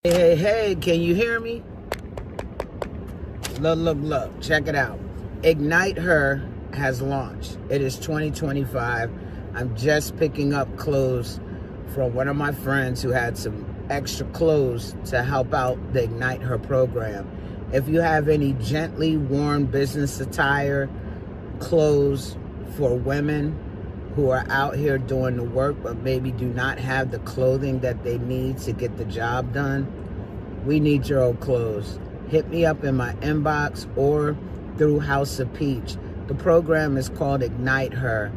Hey, can you hear me? Look, check it out. Ignite Her has launched. It is 2025. I'm just picking up clothes from one of my friends who had some extra clothes to help out the Ignite Her program. If you have any gently worn business attire, clothes for women who are out here doing the work but maybe do not have the clothing that they need to get the job done, we need your old clothes. Hit me up in my inbox or through House of Peach. The program is called Ignite Her,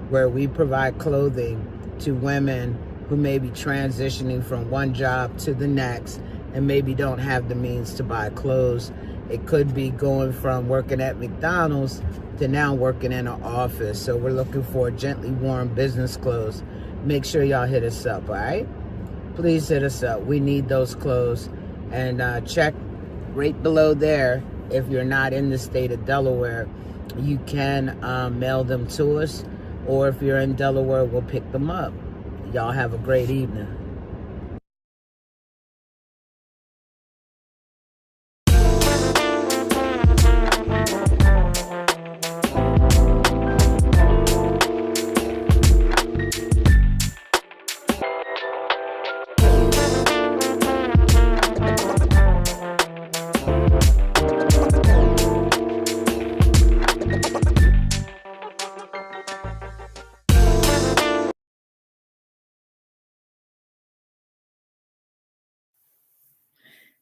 where we provide clothing to women who may be transitioning from one job to the next and maybe don't have the means to buy clothes. It could be going from working at McDonald's to now working in an office. So we're looking for gently worn business clothes. Make sure y'all hit us up, all right? Please hit us up. We need those clothes. And check right below there. If you're not in the state of Delaware, you can mail them to us. Or if you're in Delaware, we'll pick them up. Y'all have a great evening.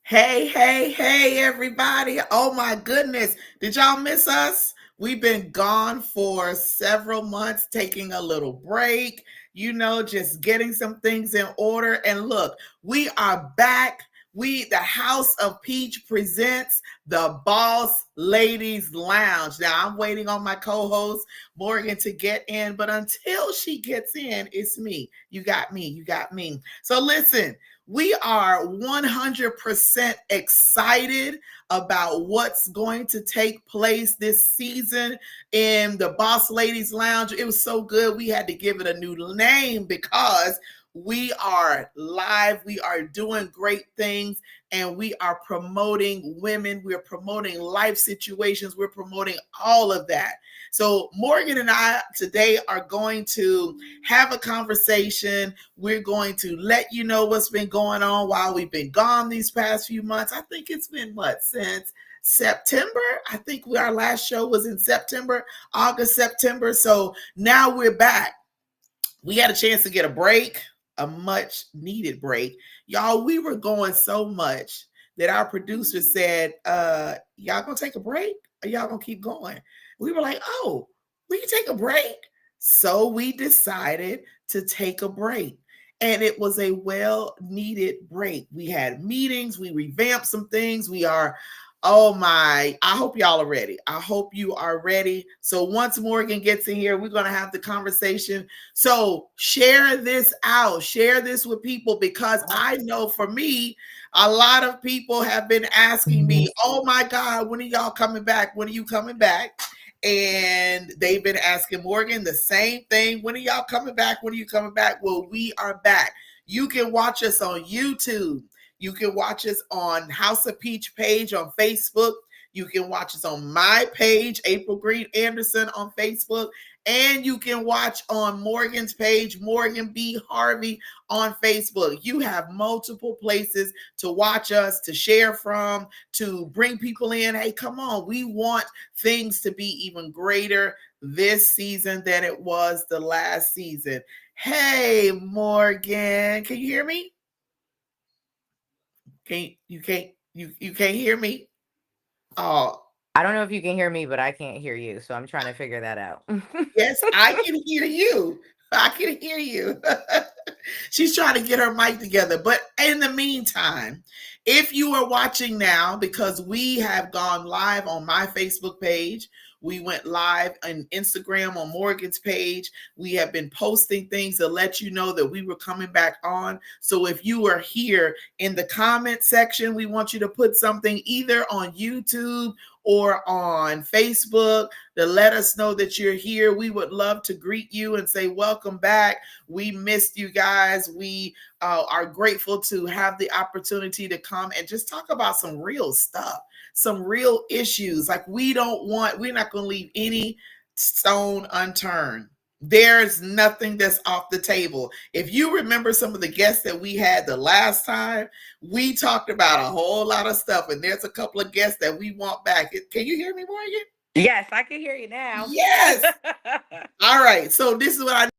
Hey, everybody. Oh my goodness. Did y'all miss us? We've been gone for several months, taking a little break, just getting some things in order. And look, we are back. The House of Peach presents the Boss Ladies Lounge. Now, I'm waiting on my co-host, Morgan, to get in, but until she gets in, it's me. You got me. So listen, we are 100% excited about what's going to take place this season in the Boss Ladies Lounge. It was so good. We had to give it a new name because we are live. We are doing great things and we are promoting women. We're promoting life situations. We're promoting all of that. So Morgan and I today are going to have a conversation. We're going to let you know what's been going on while we've been gone these past few months. I think it's been since September. I think our last show was in September, August, September. So now we're back. We had a chance to get a break, a much needed break. Y'all, we were going so much that our producer said, y'all gonna take a break or y'all gonna keep going? We were like, oh, we can take a break. So we decided to take a break. And it was a well-needed break. We had meetings, we revamped some things. Oh my, I hope y'all are ready. I hope you are ready. So once Morgan gets in here, we're going to have the conversation. So share this out. Share this with people because I know for me, a lot of people have been asking me, oh my God, when are y'all coming back? When are you coming back? And they've been asking Morgan the same thing. When are y'all coming back? When are you coming back? Well, we are back. You can watch us on YouTube. You can watch us on House of Peach page on Facebook. You can watch us on my page, April Green Anderson on Facebook. And you can watch on Morgan's page, Morgan B. Harvey on Facebook. You have multiple places to watch us, to share from, to bring people in. Hey, come on. We want things to be even greater this season than it was the last season. Hey, Morgan, can you hear me? You can't hear me? Oh, I don't know if you can hear me, but I can't hear you. So I'm trying to figure that out. yes, I can hear you. I can hear you. She's trying to get her mic together. But in the meantime, if you are watching now, because we have gone live on my Facebook page, we went live on Instagram on Morgan's page. We have been posting things to let you know that we were coming back on. So if you are here in the comment section, we want you to put something either on YouTube or on Facebook to let us know that you're here. We would love to greet you and say, welcome back. We missed you guys. We are grateful to have the opportunity to come and just talk about some real stuff, some real issues. Like, we're not going to leave any stone unturned. There's nothing that's off the table. If you remember some of the guests that we had the last time, we talked about a whole lot of stuff, and there's a couple of guests that we want back. Can you hear me, Morgan? Yes, I can hear you now. Yes. All right. So this is what I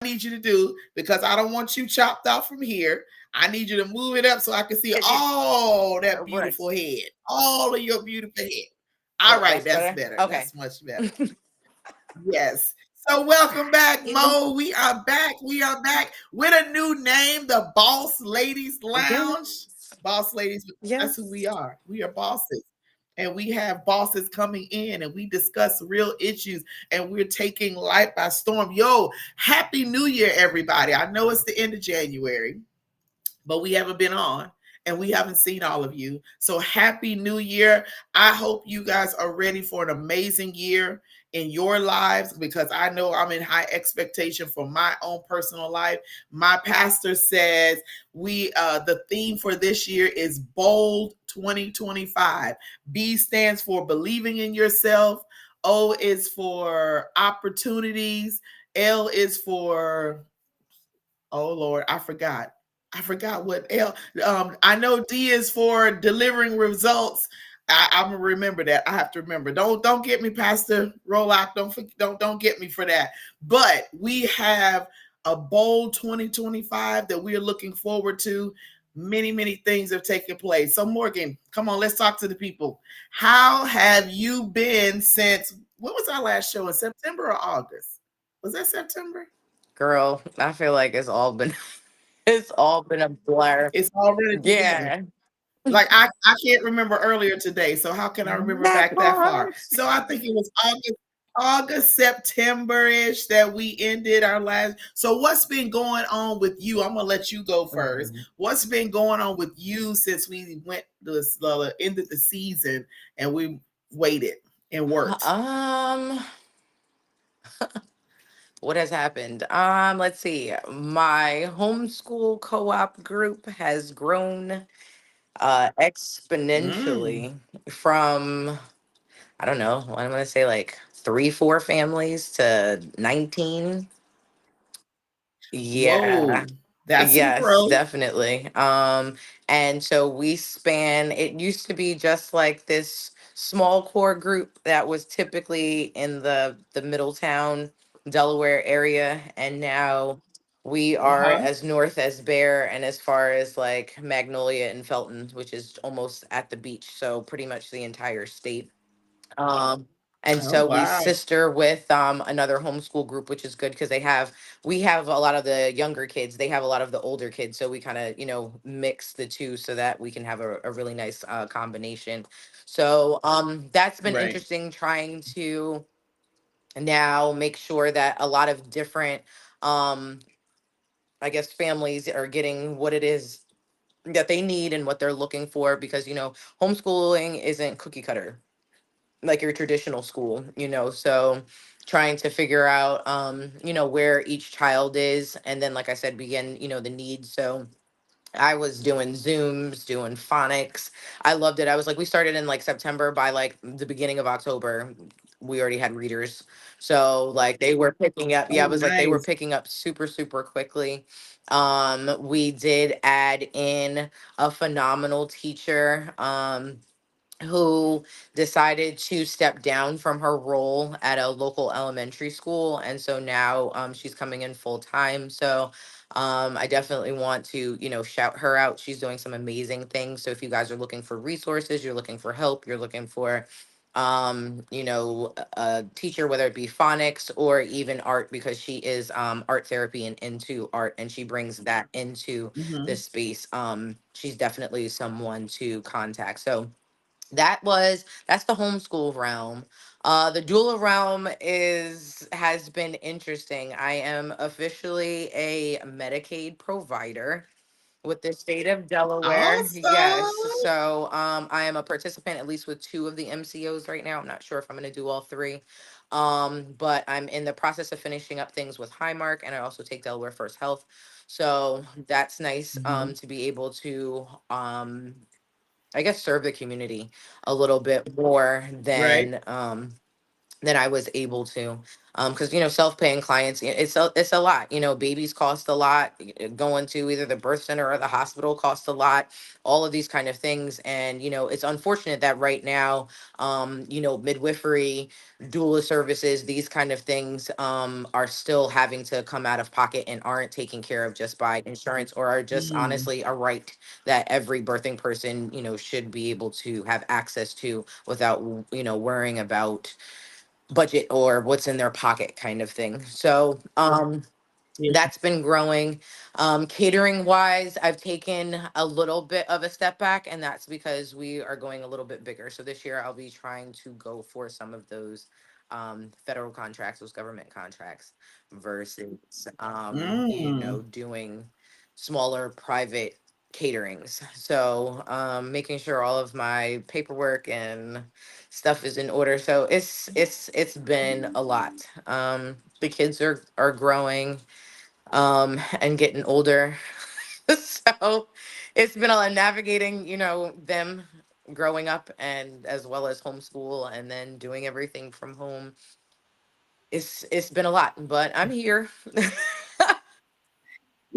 need you to do, because I don't want you chopped off from here. I need you to move it up so I can see Is it all that what? beautiful head, all of your beautiful head. All Oh, right, that's that's better. better. Okay. That's much better. Yes. So welcome back, Yes. Mo. We are back. We are back with a new name, the Boss Ladies Lounge. Boss Ladies, that's who we Yes. are. We are bosses. And we have bosses coming in and we discuss real issues and we're taking life by storm. Yo, happy new year, everybody. I know it's the end of January, but we haven't been on and we haven't seen all of you. So happy new year. I hope you guys are ready for an amazing year in your lives, because I know I'm in high expectation for my own personal life. My pastor says the theme for this year is bold 2025. B stands for believing in yourself. O is for opportunities. L is for, oh Lord, I forgot. I forgot what L. I know D is for delivering results. I'm gonna remember that. I have to remember. Don't get me, Pastor Rollock. Don't get me for that. But we have a bold 2025 that we are looking forward to. Many things have taken place. So Morgan, come on, let's talk to the people. How have you been since, what was our last show, in September or August? Was that September? Girl, I feel like it's all been it's all been a blur. It's already together. Yeah. Like, I can't remember earlier today, so how can I remember That back that far? part. So I think it was August, September-ish that we ended our last. So what's been going on with you? I'm gonna let you go first. Mhm. What's been going on with you since we went this ended the season and we waited and worked? Um, what has happened? Let's see. My homeschool co-op group has grown Mm. exponentially from, I don't know, I'm gonna say like 3, 4 families to 19. Yeah. Whoa, that's some Yes, growth. definitely. And so we span, it used to be just like this small core group that was typically in the Middletown, Delaware area, and now we are Uh-huh. as north as Bear and as far as like Magnolia and Felton, which is almost at the beach, so pretty much the entire state. um and Oh so we wow. sister with another homeschool group, which is good because we have a lot of the younger kids, they have a lot of the older kids, so we kind of mix the two so that we can have a really nice combination. So that's been Right. interesting, trying to now make sure that a lot of different um I guess families are getting what it is that they need and what they're looking for, because homeschooling isn't cookie cutter like your traditional school, so trying to figure out where each child is, and then like I said, begin the needs. So I was doing Zooms, doing phonics. I loved it. I was like, we started in like September. By like the beginning of October, we already had readers. So like they were picking up. Yeah, Oh I was like they were nice. picking up super, super quickly. We did add in a phenomenal teacher. Who decided to step down from her role at a local elementary school. And so now she's coming in full time. So I definitely want to, shout her out. She's doing some amazing things. So if you guys are looking for resources, you're looking for help, you're looking for, a teacher, whether it be phonics or even art, because she is art therapy and into art, and she brings that into Mhm. this space. She's definitely someone to contact. So that's the homeschool realm. The doula realm has been interesting. I am officially a Medicaid provider. with the state of Delaware. Yes. Awesome. So I am a participant at least with two of the MCOs right now. I'm not sure if I'm going to do all three. But I'm in the process of finishing up things with Highmark, and I also take Delaware First Health. So that's nice Mhm. to be able to I guess serve the community a little bit more Right. than I was able to. Because self-paying clients, it's a lot. Babies cost a lot. Going to either the birth center or the hospital costs a lot. All of these kind of things, and it's unfortunate that right now, midwifery, doula services, these kind of things, are still having to come out of pocket and aren't taken care of just by insurance, or are just Mm. honestly a right that every birthing person, should be able to have access to without worrying about budget or what's in their pocket kind of thing. So Yeah. that's been growing. Catering wise, I've taken a little bit of a step back, and that's because we are going a little bit bigger. So this year I'll be trying to go for some of those federal contracts, those government contracts, versus Mm. doing smaller private caterings. So making sure all of my paperwork and stuff is in order. So it's been a lot. The kids are growing and getting older. So it's been a lot navigating, them growing up, and as well as homeschool, and then doing everything from home. It's been a lot, but I'm here.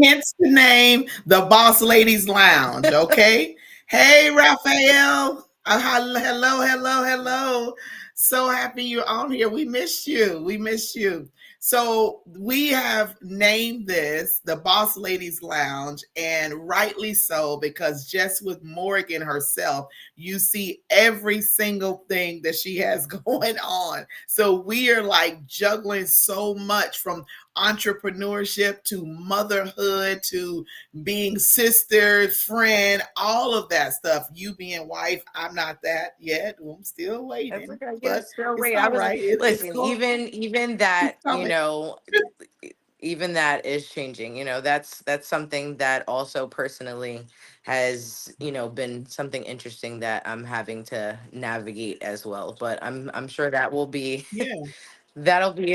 Hence the name, the Boss Ladies Lounge. Okay. Hey, Raphael. Hello, hello, hello. So happy you're on here. We missed you. We missed you. So we have named this the Boss Ladies Lounge, and rightly so, because just with Morgan herself, you see every single thing that she has going on. So we are like juggling so much, from entrepreneurship to motherhood to being sister, friend, all of that stuff. You being wife, I'm not that yet. I'm still That's waiting, okay. Yeah, but still it's wait. I all was right. It's listen. going. Even It's that, coming. even that is changing. That's something that also personally has been something interesting that I'm having to navigate as well. But I'm sure that will be Yeah, that'll be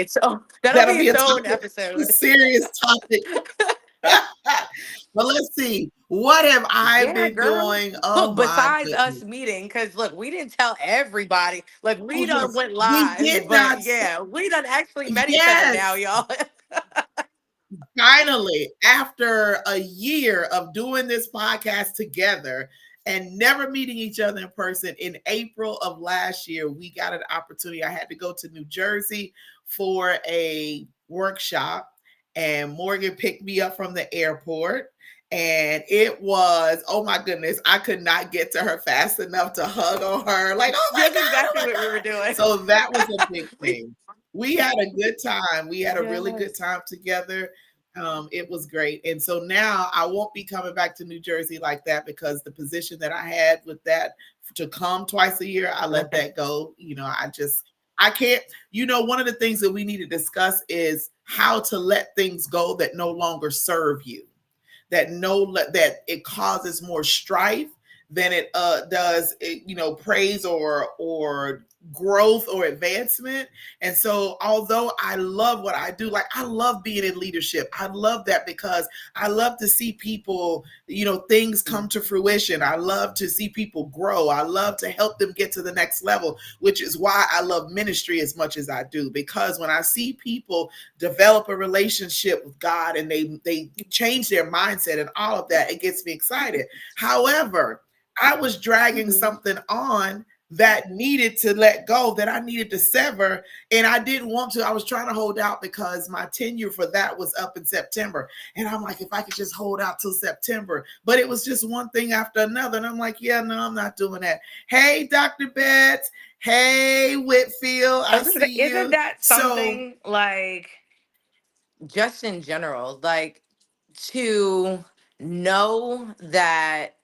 that'll be its a own topic, a episode. serious topic. But let's see. What have I Yeah, been girl. doing? Oh Look, my besides us goodness. meeting, because look, we didn't tell everybody. Like Oh we done yes, went we live, did but not. yeah, we done actually met each other now, Yes. y'all. Finally, after a year of doing this podcast together and never meeting each other in person, in April of last year, we got an opportunity. I had to go to New Jersey for a workshop, and Morgan picked me up from the airport. And it was, oh my goodness, I could not get to her fast enough to hug on her. Like, oh my That's God, oh exactly my what we were God. doing. So that was a big We thing. We had a good time. We had a really good yes. time together. It was great. And so now I won't be coming back to New Jersey like that, because the position that I had with that to come twice a year, I let Right. that go. I can't, one of the things that we need to discuss is how to let things go that no longer serve you, that it causes more strife than it does praise or growth or advancement. And so although I love what I do, like I love being in leadership, I love that, because I love to see people, things come to fruition. I love to see people grow. I love to help them get to the next level, which is why I love ministry as much as I do, because when I see people develop a relationship with God and they change their mindset and all of that, it gets me excited. However, I was dragging Mhm. something on that needed to let go, that I needed to sever, and I didn't want to. I was trying to hold out because my tenure for that was up in September. And I'm like, if I could just hold out till September. But it was just one thing after another. And I'm like, yeah, no, I'm not doing that. Hey, Dr. Betts. Hey, Whitfield. I I was gonna say, see isn't you. that So something like just in general, like to know that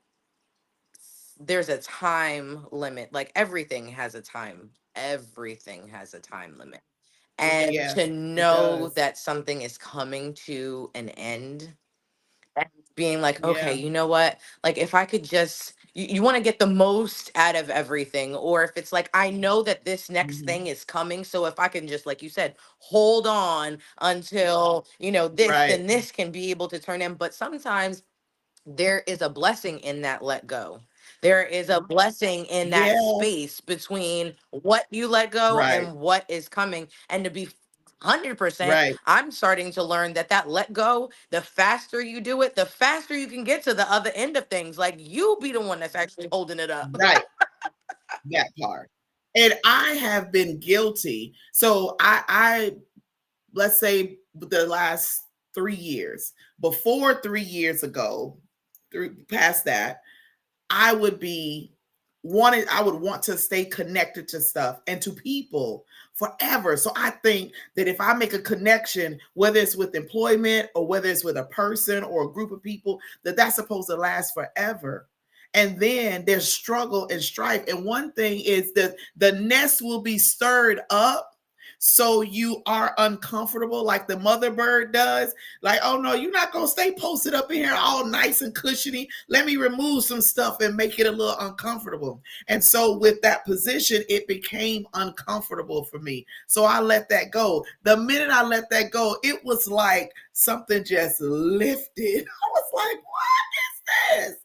there's a time limit, like everything has a time limit. And yes, to it know does. that something is coming to an end and being like, okay, Yeah. you know what? Like, if I could just, you want to get the most out of everything. Or if it's like, I know that this next Mhm. thing is coming. So if I can just, like you said, hold on until, this, Right. then this can be able to turn in. But sometimes there is a blessing in that let go. There is a blessing in that Yes. space between what you let go Right. and what is coming. And to be 100%, Right. I'm starting to learn that let go, the faster you do it, the faster you can get to the other end of things. Like, you be the one that's actually holding it up. Right. That part. And I have been guilty. So I let's say the last 3 years, before 3 years ago, through past that, I would want to stay connected to stuff and to people forever. So I think that if I make a connection, whether it's with employment or whether it's with a person or a group of people, that that's supposed to last forever. And then there's struggle and strife. And one thing is that the nest will be stirred up, so you are uncomfortable like the mother bird does. Like, oh no, you're not gonna stay posted up in here all nice and cushiony. Let me remove some stuff and make it a little uncomfortable. And so with that position, it became uncomfortable for me. So I let that go. The minute I let that go, it was like something just lifted. I was like, what is this?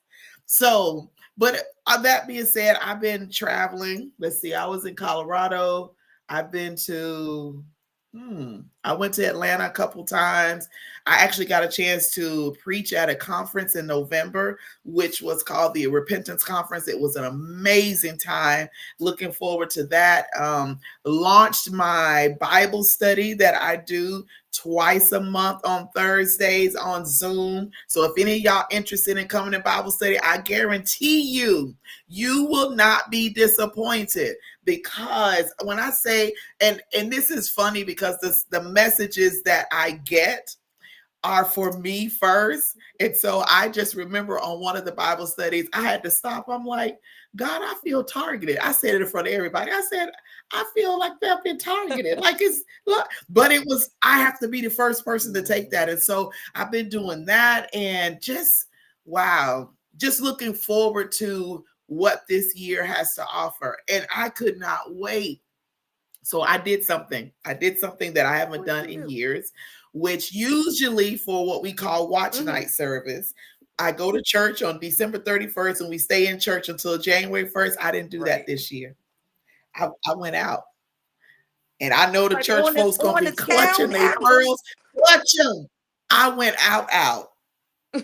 So, but that being said, I've been traveling. Let's see, I was in Colorado. I've been to, I went to Atlanta a couple times. I actually got a chance to preach at a conference in November, which was called the Repentance Conference. It was an amazing time. Looking forward to that. Launched my Bible study that I do twice a month on Thursdays on Zoom. So if any of y'all interested in coming to Bible study, I guarantee you will not be disappointed, because when I say, and this is funny because the messages that I get are for me first. And so I just remember on one of the Bible studies, I had to stop. I'm like, God, I feel targeted. I said it in front of everybody. I said, I feel like they've been targeted. Like, it's look, but it was, I have to be the first person to take that. And so I've been doing that, and just wow, just looking forward to what this year has to offer. And I could not wait. So I did something. I did something that I haven't What'd done you in do? years, which usually for what we call watch Hmm. night service, I go to church on December 31st and we stay in church until January 1st. I didn't do that Right. this year. I went out. And I know the Like, church folks gonna on be the clutching town their out. pearls. Clutch them. I went out.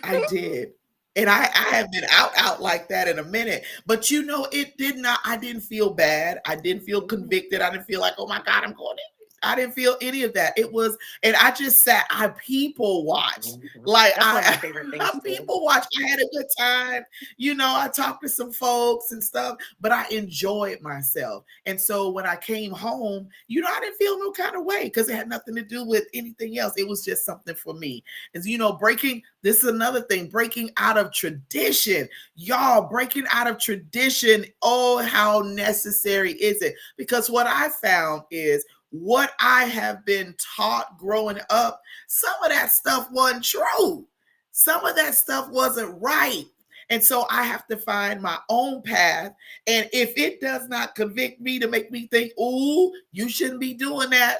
I did. And I have been out like that in a minute. But it did not, I didn't feel bad. I didn't feel convicted. I didn't feel like, oh my God, I'm going in. I didn't feel any of that. It was, and I just sat, I people watched. Mhm. Like That's one of my favorite I things too. people watched. I had a good time. I talked to some folks and stuff, but I enjoyed myself. And so when I came home, I didn't feel no kind of way because it had nothing to do with anything else. It was just something for me. And breaking, this is another thing, breaking out of tradition. Y'all, breaking out of tradition, oh, how necessary is it? Because what I found is what I have been taught growing up, some of that stuff wasn't true. Some of that stuff wasn't right. And so I have to find my own path. And if it does not convict me to make me think, ooh, you shouldn't be doing that,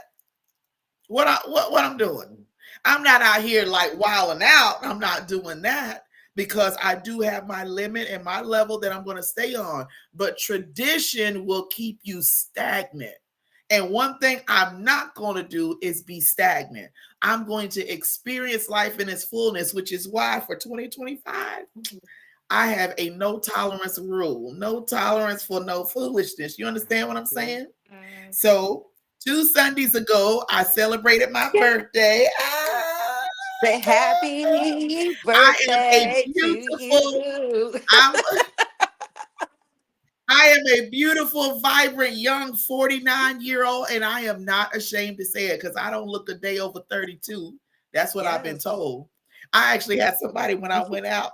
what I'm doing. I'm not out here like wilding out. I'm not doing that, because I do have my limit and my level that I'm going to stay on. But tradition will keep you stagnant. And one thing I'm not going to do is be stagnant. I'm going to experience life in its fullness, which is why for 2025, I have a no tolerance rule. No tolerance for no foolishness. You understand what I'm saying? So 2 Sundays ago, I celebrated my Yeah. birthday. Say happy I am a birthday to beautiful, you. I'm I am a beautiful, vibrant, young 49-year-old, and I am not ashamed to say it because I don't look a day over 32. That's what I've been Yes. told. I actually had somebody when I went out,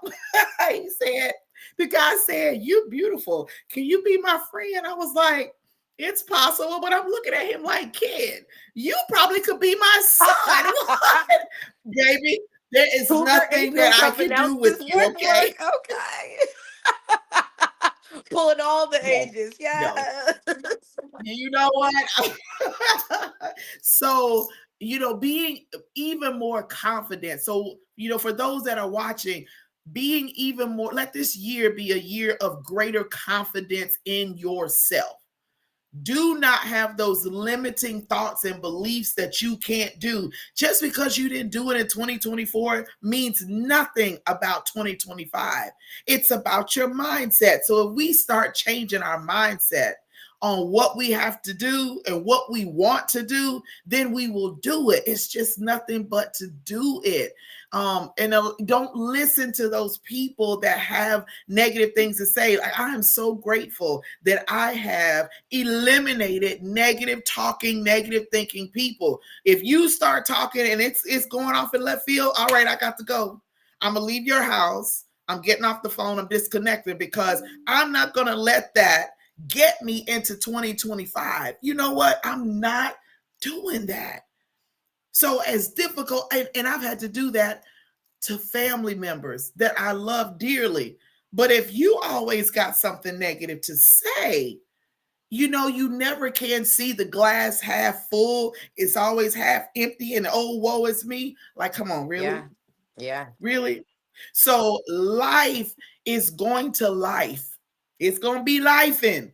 the guy said, "You beautiful. Can you be my friend?" I was like, "It's possible," but I'm looking at him like, "Kid, you probably could be my son." What? Baby, There is Cougar nothing ain't gonna that I come can do announce with this you, okay? woodwork. Okay. Pulling all the No, ages. no. Yes. You know what? So, being even more confident. So, for those that are watching, being even more, let this year be a year of greater confidence in yourself. Do not have those limiting thoughts and beliefs that you can't do. Just because you didn't do it in 2024 means nothing about 2025. It's about your mindset. So if we start changing our mindset on what we have to do and what we want to do, then we will do it. It's just nothing but to do it. And don't listen to those people that have negative things to say. Like, I am so grateful that I have eliminated negative talking, negative thinking people. If you start talking and it's going off in left field, all right, I got to go. I'm gonna leave your house. I'm getting off the phone. I'm disconnected because I'm not gonna let that get me into 2025. You know what? I'm not doing that. So as difficult, and I've had to do that to family members that I love dearly. But if you always got something negative to say, you never can see the glass half full. It's always half empty, and oh, woe is me. Like, come on, really? Yeah. Yeah. Really? So life is going to life. It's going to be life in.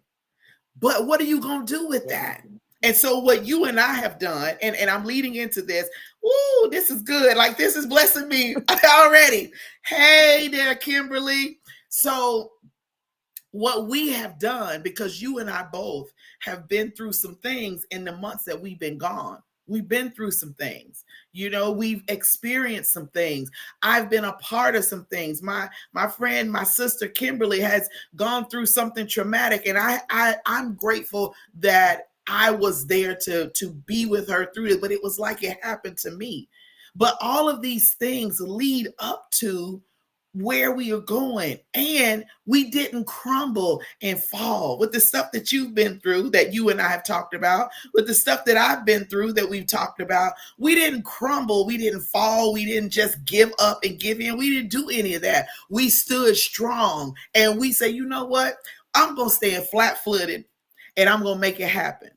But what are you going to do with Yeah. that? And so what you and I have done, and I'm leading into this, woo, this is good. Like, this is blessing me already. Hey there, Kimberly. So what we have done, because you and I both have been through some things in the months that we've been gone. We've been through some things. We've experienced some things. I've been a part of some things. My friend, my sister Kimberly has gone through something traumatic, and I'm grateful that I was there to be with her through it, but it was like it happened to me. But all of these things lead up to where we are going, and we didn't crumble and fall with the stuff that you've been through, that you and I have talked about, with the stuff that I've been through that we've talked about. We didn't crumble, we didn't fall, we didn't just give up and give in. We didn't do any of that. We stood strong, and we say, you know what, I'm gonna stand flat-footed and I'm gonna make it happen.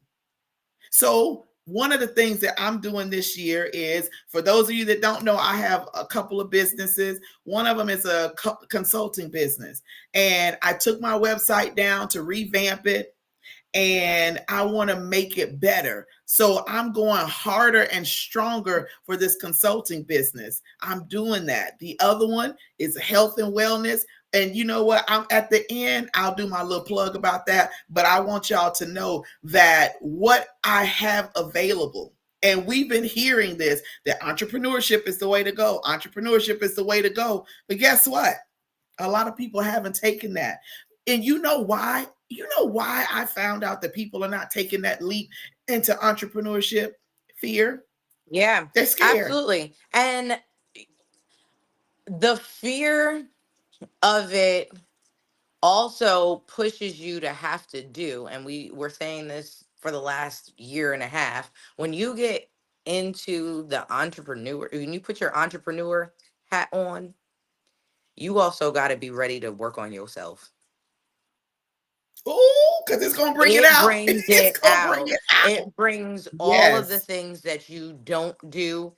So one of the things that I'm doing this year is, for those of you that don't know, I have a couple of businesses. One of them is a consulting business. And I took my website down to revamp it, and I want to make it better. So I'm going harder and stronger for this consulting business. I'm doing that. The other one is health and wellness. And you know what? I'm at the end. I'll do my little plug about that. But I want y'all to know that what I have available, and we've been hearing this, that entrepreneurship is the way to go. Entrepreneurship is the way to go. But guess what? A lot of people haven't taken that. And you know why? You know why I found out that people are not taking that leap into entrepreneurship? Fear. Yeah. They're scared. Absolutely. And the fear of it also pushes you to have to do, and we were saying this for the last year and a half, when you get into the entrepreneur, when you put your entrepreneur hat on, you also got to be ready to work on yourself. Ooh, because it's gonna bring it It out. brings It's it gonna bring out. it out. It brings all of the Yes. things that you don't do.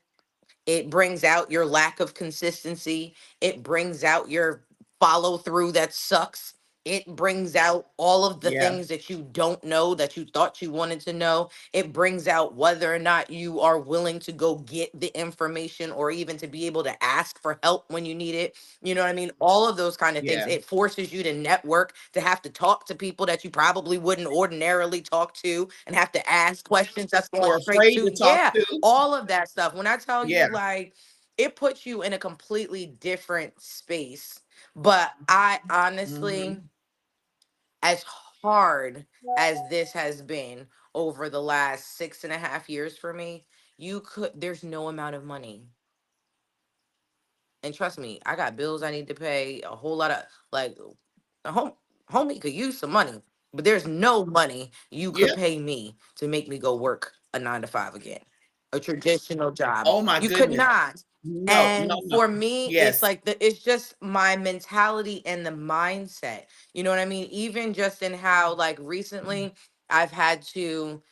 It brings out your lack of consistency. It brings out your follow through that sucks. It brings out all of the Yeah. things that you don't know that you thought you wanted to know. It brings out whether or not you are willing to go get the information or even to be able to ask for help when you need it. You know what I mean? All of those kind of things. Yeah. It forces you to network, to have to talk to people that you probably wouldn't ordinarily talk to and have to ask questions that's going Or straight afraid to, to talk yeah, to. all of that stuff. When I tell Yeah. you, like, it puts you in a completely different space. But I honestly, Hmm. as hard as this has been over the last 6.5 years for me, there's no amount of money. And trust me, I got bills I need to pay, a whole lot of, like, a homie could use some money, but there's no money you could Yep. pay me to make me go work a 9 to 5 again, a traditional job. Oh my You could goodness. not. No, no, And no. for me, it's Yes. like it's just my mentality and the mindset. You know what I mean? Even just in how like recently I've had to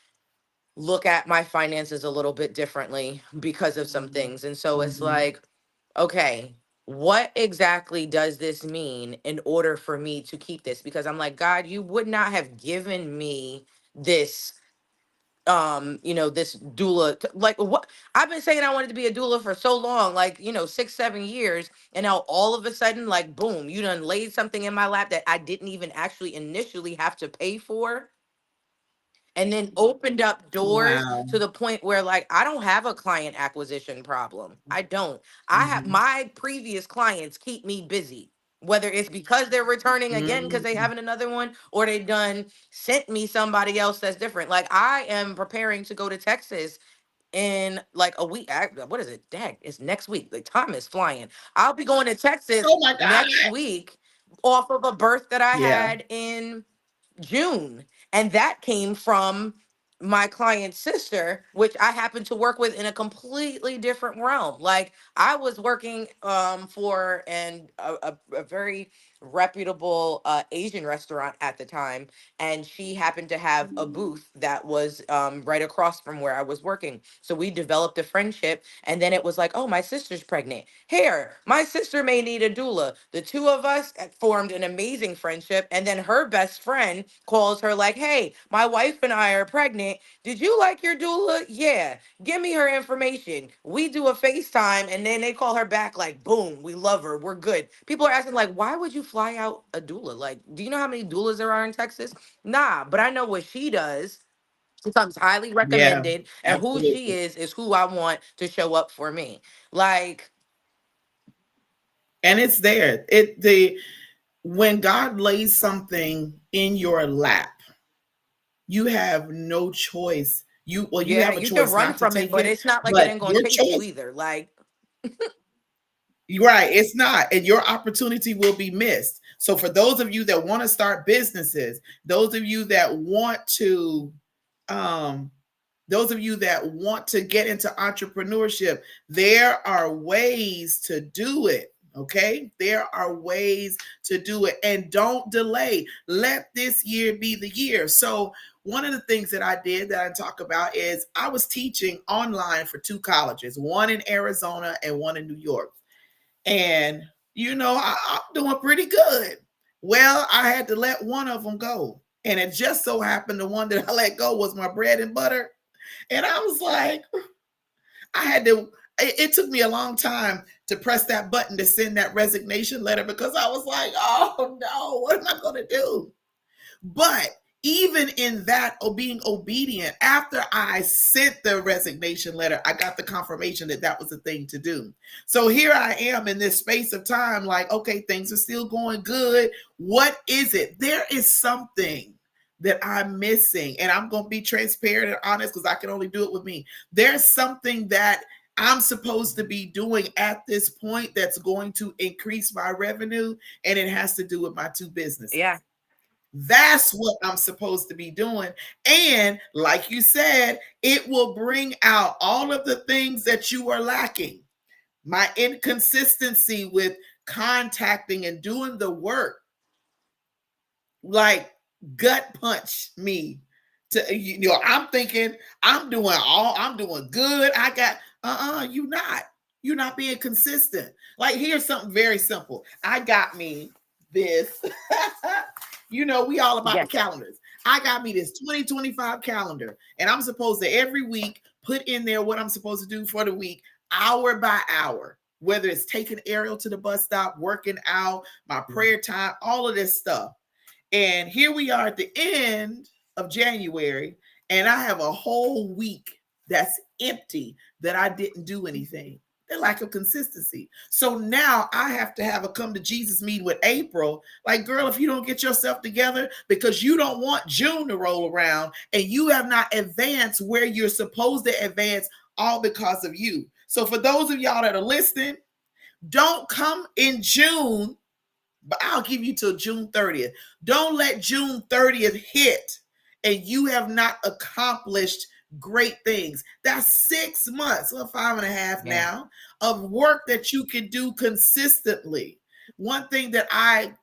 look at my finances a little bit differently because of some Mhm. things. And so it's Mhm. like, okay, what exactly does this mean in order for me to keep this? Because I'm like, God, you would not have given me this this doula like what I've been saying I wanted to be a doula for so long, like 6 7 years, and now all of a sudden, like, boom, you done laid something in my lap that I didn't even actually initially have to pay for, and then opened up doors Wow. to the point where, like, I don't have a client acquisition problem. I don't. I have Mhm. my previous clients keep me busy, whether it's because they're returning again because they Mhm. having another one, or they done sent me somebody else that's different. Like, I am preparing to go to Texas in like a week. What is it? Dang, it's next week. The time is flying. I'll be going to Texas Oh my next God. week off of a birth that I Yeah. had in June. And that came from my client's sister, which I happen to work with in a completely different realm. Like, I was working for a very reputable Asian restaurant at the time, and she happened to have a booth that was right across from where I was working. So we developed a friendship, and then it was like, oh, my sister's pregnant. Here, my sister may need a doula. The two of us formed an amazing friendship, and then her best friend calls her like, hey, my wife and I are pregnant. Did you like your doula? Yeah, give me her information. We do a FaceTime, and then they call her back like, boom, we love her, we're good. People are asking like, why would you fly out a doula? Like, do you know how many doulas there are in Texas? Nah, but I know what she does. She comes highly Yeah. recommended, and who she Absolutely. is who I want to show up for me. Like, And it's there. It the when God lays something in your lap, you have no choice. You yeah, have a you can choice run not to from it, take but it, it's not like it but ain't gonna your chase you choice. either. Like, You're right, it's not, and your opportunity will be missed. So for those of you that want to start businesses, those of you that want to um those of you that want to get into entrepreneurship, there are ways to do it. Okay, there are ways to do it, and don't delay. Let this year be the year. So one of the things that I did that I talk about is I was teaching online for two colleges, one in Arizona and one in New York. And I'm doing pretty good. Well, I had to let one of them go, and it just so happened the one that I let go was my bread and butter. And I was like, I had to. It took me a long time to press that button to send that resignation letter because I was like, oh no, what am I going to do? But even in that, being obedient, after I sent the resignation letter, I got the confirmation that that was the thing to do. So here I am in this space of time, like, okay, things are still going good. What is it? There is something that I'm missing, and I'm going to be transparent and honest because I can only do it with me. There's something that I'm supposed to be doing at this point that's going to increase my revenue, and it has to do with my two businesses. yeah, That's what I'm supposed to be doing. And like you said, it will bring out all of the things that you are lacking. My inconsistency with contacting and doing the work, like, gut punch me to, I'm thinking I'm doing good. I got you're not being consistent. Like, here's something very simple. I got me this. We all about the yes, calendars. I got me this 2025 calendar, and I'm supposed to every week put in there what I'm supposed to do for the week, hour by hour, whether it's taking Ariel to the bus stop, working out, my prayer time, all of this stuff. And here we are at the end of January, and I have a whole week that's empty that I didn't do anything. The lack of consistency. So now I have to have a come to Jesus meeting with April. Like, girl, if you don't get yourself together because you don't want June to roll around and you have not advanced where you're supposed to advance, all because of you. So for those of y'all that are listening, don't come in June, but I'll give you till June 30th. Don't let June 30th hit and you have not accomplished great things. That's 6 months, well, 5.5 Yeah. now, of work that you can do consistently. One thing that I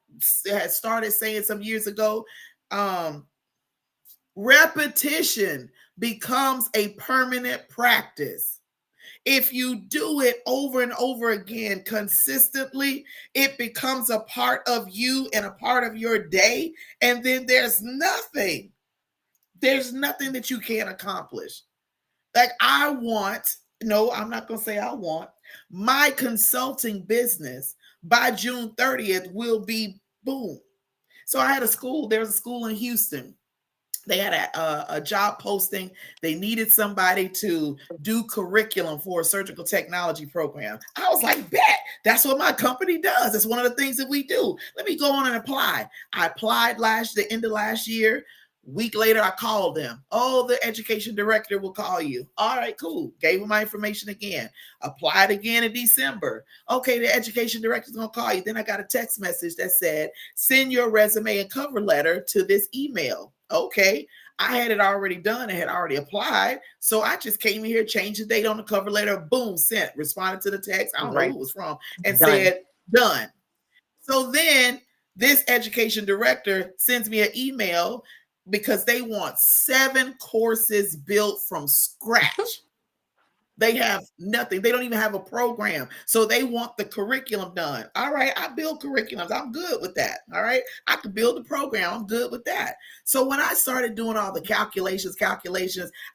had started saying some years ago, um, repetition becomes a permanent practice. If you do it over and over again consistently, it becomes a part of you and a part of your day. And then there's nothing that you can't accomplish. Like, no, I'm not going to say I want, my consulting business by June 30th will be boom. So there was a school in Houston. They had a job posting. They needed somebody to do curriculum for a surgical technology program. I was like, bet, that's what my company does. It's one of the things that we do. Let me go on and apply. I applied the end of last year. Week later, I called them. Oh, the education director will call you. All right, cool. Gave them my information again. Applied again in December. Okay, the education director's going to call you. Then I got a text message that said, send your resume and cover letter to this email. Okay, I had it already done. I had already applied. So I just came here, changed the date on the cover letter, boom, sent, responded to the text. I don't know Right. who it was from, and Done. said, done. So then this education director sends me an email because they want 7 courses built from scratch. They have nothing. They don't even have a program. So they want the curriculum done. All right, I build curriculums. I'm good with that. All right, I can build a program. I'm good with that. So when I started doing all the calculations,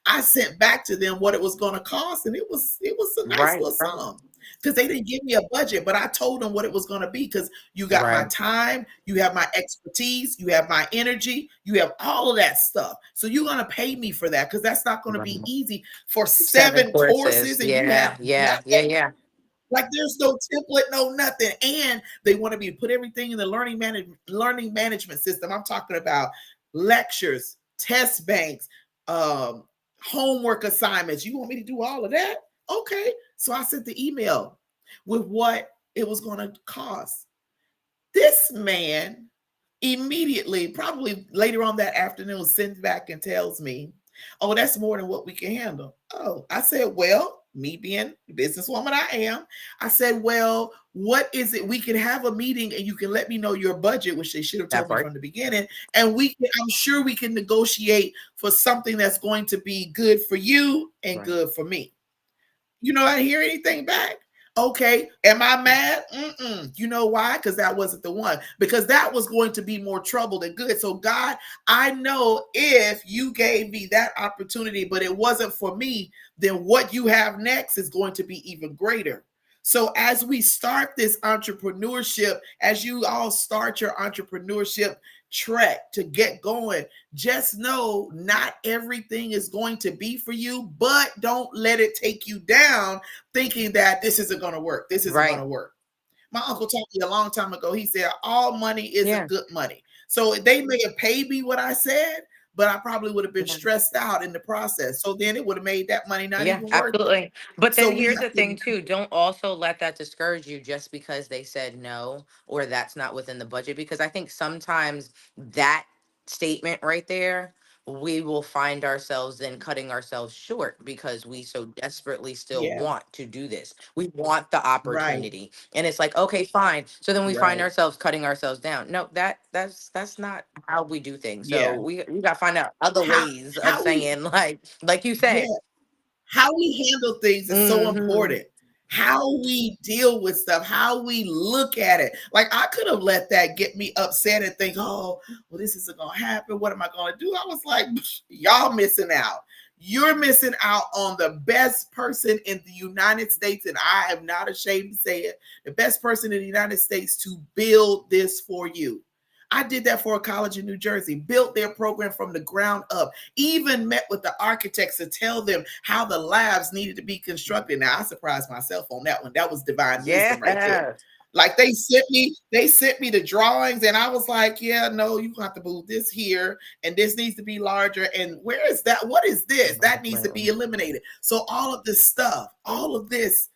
I sent back to them what it was going to cost, and it was a nice Right. little sum because they didn't give me a budget, but I told them what it was going to be because you got my Right. time, you have my expertise, you have my energy, you have all of that stuff. So you're going to pay me for that because that's not going to be Right. easy for 7 7 courses. courses and you have Yeah. Yeah. Yeah. nothing. Yeah. Like, there's no template, no nothing. And they wanted me to put everything in the learning management system. I'm talking about lectures, test banks, um, homework assignments. You want me to do all of that? Okay. So I sent the email with what it was going to cost. This man immediately, probably later on that afternoon, sends back and tells me, oh, that's more than what we can handle. Oh, I said, well, me being the businesswoman I am, I said, well, what is it? We can have a meeting and you can let me know your budget, which they should have That told me part. from the beginning. And I'm sure we can negotiate for something that's going to be good for you and Right. good for me. I didn't hear anything back. Okay, am I mad? You know why? Because that wasn't the one. Because that was going to be more trouble than good. So, God, I know if you gave me that opportunity, but it wasn't for me, then what you have next is going to be even greater. So, as we start this entrepreneurship, as you all start your entrepreneurship trek to get going, just know not everything is going to be for you, but don't let it take you down thinking that this isn't going to work. This isn't going Right. to work. My uncle told me a long time ago, he said, all money isn't Yeah. good money. So they may have paid me what I said, but I probably would have been Yeah. stressed out in the process. So then it would have made that money not Yeah, even worth it. absolutely. But So then we here's have the to, thing too. Don't also let that discourage you just because they said no or that's not within the budget. Because I think sometimes that statement right there, we will find ourselves then cutting ourselves short because we so desperately still yeah, want to do this. We want the right, opportunity. And it's like, okay, fine. So then we find right. ourselves cutting ourselves down. No, that's not how we do things. So Yeah. we gotta find out other How, ways of how we, saying like you said. yeah, how we handle things is so Hmm. important. How we deal with stuff, how we look at it. Like, I could have let that get me upset and think, oh, well, this isn't going to happen. What am I going to do? I was like, y'all missing out. You're missing out on the best person in the United States. And I am not ashamed to say it, the best person in the United States to build this for you. I did that for a college in New Jersey, built their program from the ground up, even met with the architects to tell them how the labs needed to be constructed. Now, I surprised myself on that one. That was divine wisdom right there. Yeah. Like, they sent me the drawings, and I was like, yeah, no, you have to move this here, and this needs to be larger. And where is that? What is this? That needs to be eliminated. So all of this stuff, all of this,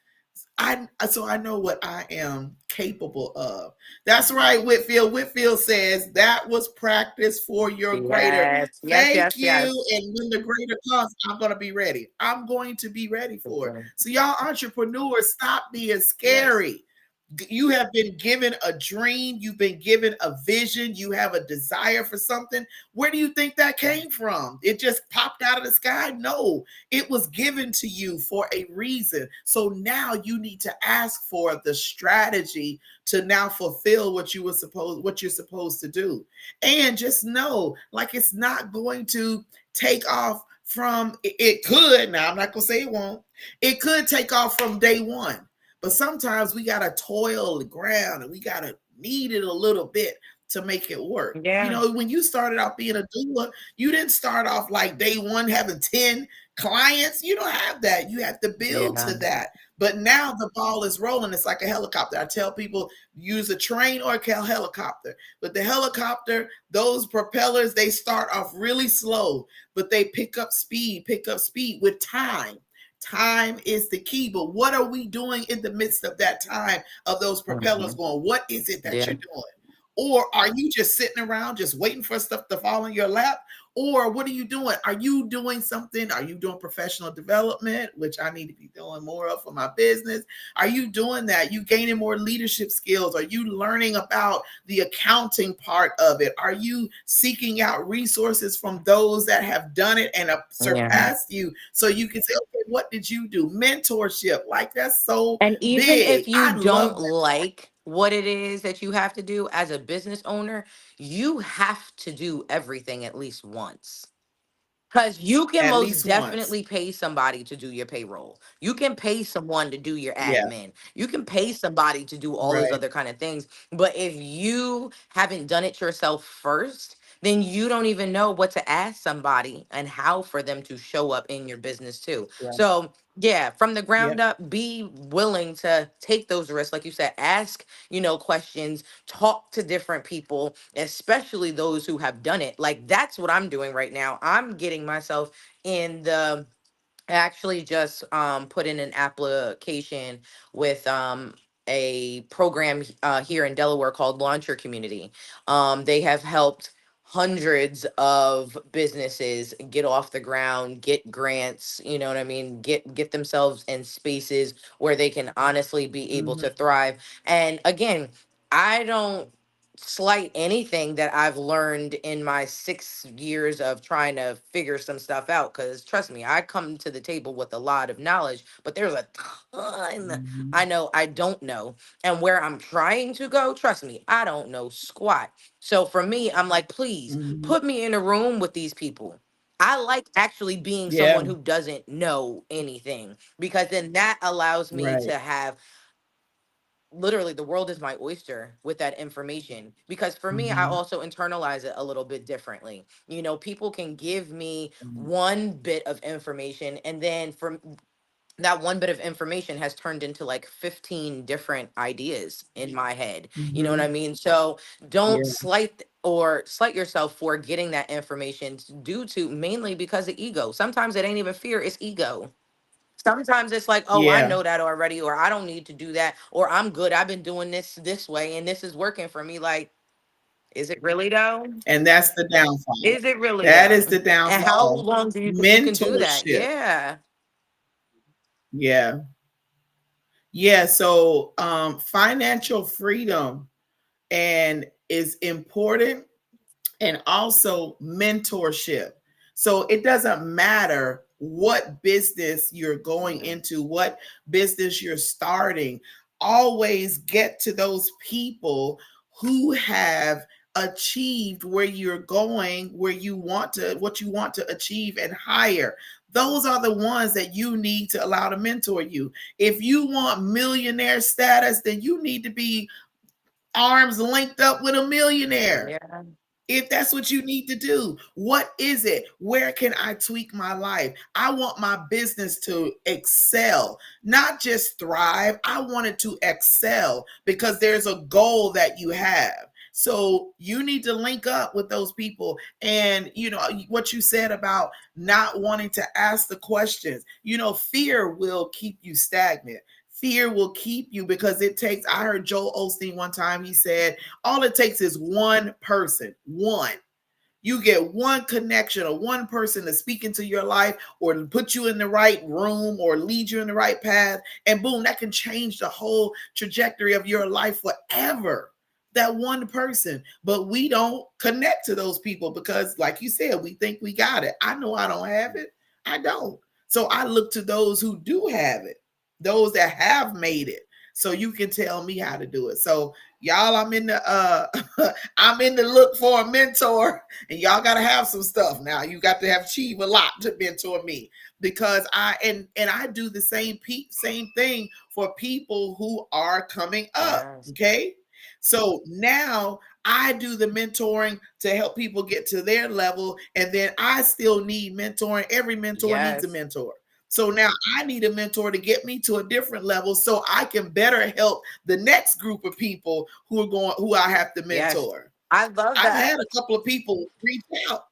I know what I am capable of. That's right, Whitfield. Whitfield says that was practice for your greater. Yes, yes, Thank yes, you. yes. And when the greater comes, I'm going to be ready. I'm going to be ready for it. Okay. So y'all entrepreneurs, stop being Yes. scary. You have been given a dream, you've been given a vision, you have a desire for something. Where do you think that came from? It just popped out of the sky? No, it was given to you for a reason. So now you need to ask for the strategy to now fulfill what you're supposed to do. And just know, like, it's not going to take off from it could. Now, I'm not going to say it won't. It could take off from day one, but sometimes we got to toil the ground and we got to knead it a little bit to make it work. You Yeah. know, when you started out being a doula, you didn't start off like day one having 10 clients. You don't have that. You have to build Yeah. to that. But now the ball is rolling. It's like a helicopter. I tell people use a train or a helicopter. But the helicopter, those propellers, they start off really slow, but they pick up speed with time. Time is the key. But what are we doing in the midst of that time of those propellers Mhm. going? What is it that Yeah. you're doing? Or are you just sitting around just waiting for stuff to fall in your lap? Or what are you doing? Are you doing something? Are you doing professional development, which I need to be doing more of for my business? Are you doing that? You gaining more leadership skills? Are you learning about the accounting part of it? Are you seeking out resources from those that have done it and have Yeah. surpassed you so you can say, okay, what did you do? Mentorship, like that's so And even if big. you I love don't that. like what it is that you have to do as a business owner, you have to do everything at least once. Because you can At most least once. definitely pay somebody to do your payroll. You can pay someone to do your Yeah, admin. You can pay somebody to do all those right. other kind of things. But if you haven't done it yourself first, then you don't even know what to ask somebody and how for them to show up in your business too. Yeah. So, yeah, from the ground Yep. up, be willing to take those risks. Like you said, ask, questions, talk to different people, especially those who have done it. Like that's what I'm doing right now. I'm getting myself in the I actually just put in an application with a program here in Delaware called Launch Your Community. They have helped hundreds of businesses get off the ground, get grants, you know what I mean, get themselves in spaces where they can honestly be able Mhm. to thrive. And again, I don't slight anything that I've learned in my 6 years of trying to figure some stuff out. Because trust me, I come to the table with a lot of knowledge, but there's a ton I Mhm. know I don't know. And where I'm trying to go, trust me, I don't know squat. So for me, I'm like, please Mhm. put me in a room with these people. I like actually being Yeah, someone who doesn't know anything because then that allows me right. to have literally the world is my oyster with that information because for me I Mhm. also internalize it a little bit differently. People can give me Mhm. one bit of information and then from that one bit of information has turned into like 15 different ideas in my head. You know what I Mhm. mean? So don't Yeah. slight yourself for getting that information due to mainly because of ego. Sometimes it ain't even fear, it's ego. Sometimes it's like, oh, I Yeah. know that already, or I don't need to do that, or I'm good. I've been doing this way, and this is working for me. Like, is it really though? And that's the downfall. Is it really That though? is the And how downfall. long do you think you can do that? Mentorship. Yeah. Yeah. Yeah. So financial freedom and is important, and also mentorship. So it doesn't matter what business you're going Yeah. into, what business you're starting, always get to those people who have achieved where you're going, what you want to achieve and hire. Those are the ones that you need to allow to mentor you. If you want millionaire status, then you need to be arms linked up with a millionaire. Yeah. If that's what you need to do, what is it? Where can I tweak my life? I want my business to excel, not just thrive. I want it to excel because there's a goal that you have. So you need to link up with those people. And what you said about not wanting to ask the questions, fear will keep you stagnant. Fear will keep you because it takes, I heard Joel Osteen one time, he said, all it takes is one person, one. You get one connection or one person to speak into your life or to put you in the right room or lead you in the right path. And boom, that can change the whole trajectory of your life forever. That one person. But we don't connect to those people because, like you said, we think we got it. I know I don't have it. I don't. So I look to those who do have it, those that have made it. So you can tell me how to do it. So y'all, I'm in the I'm in the look for a mentor, and y'all got to have some stuff now. You got to have achieved a lot to mentor me because I do the same thing for people who are coming up. Yes. Okay, so now I do the mentoring to help people get to their level, and then I still need mentoring. Every mentor needs a Yes. mentor. So now I need a mentor to get me to a different level so I can better help the next group of people who I have to Yes. mentor. I love I've that. had a couple of people reach out.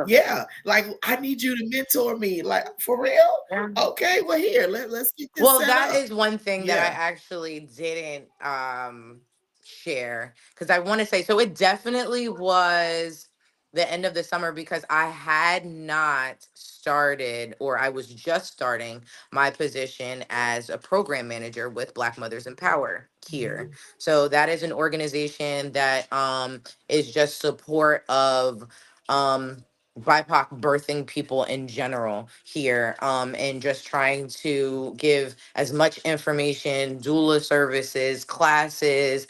Yeah, like I need you to mentor me. Like for real? Yeah. Okay, well here, let's get this Well, set that up. is one thing that I Yeah. actually didn't share because I want to say so it definitely was the end of the summer because I had not started or I was just starting my position as a program manager with Black Mothers in Power here. Mhm. So that is an organization that is just support of BIPOC birthing people in general here, and just trying to give as much information, doula services, classes,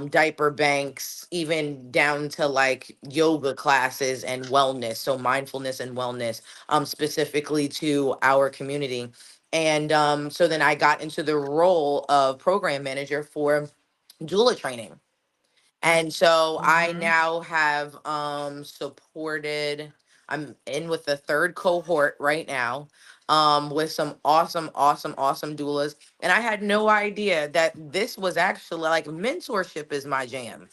diaper banks, even down to like yoga classes and wellness. So mindfulness and wellness, specifically to our community. And so then I got into the role of program manager for doula training. And so I Mhm. now have supported, I'm in with the third cohort right now, with some awesome doulas. And I had no idea that this was actually like mentorship is my jam.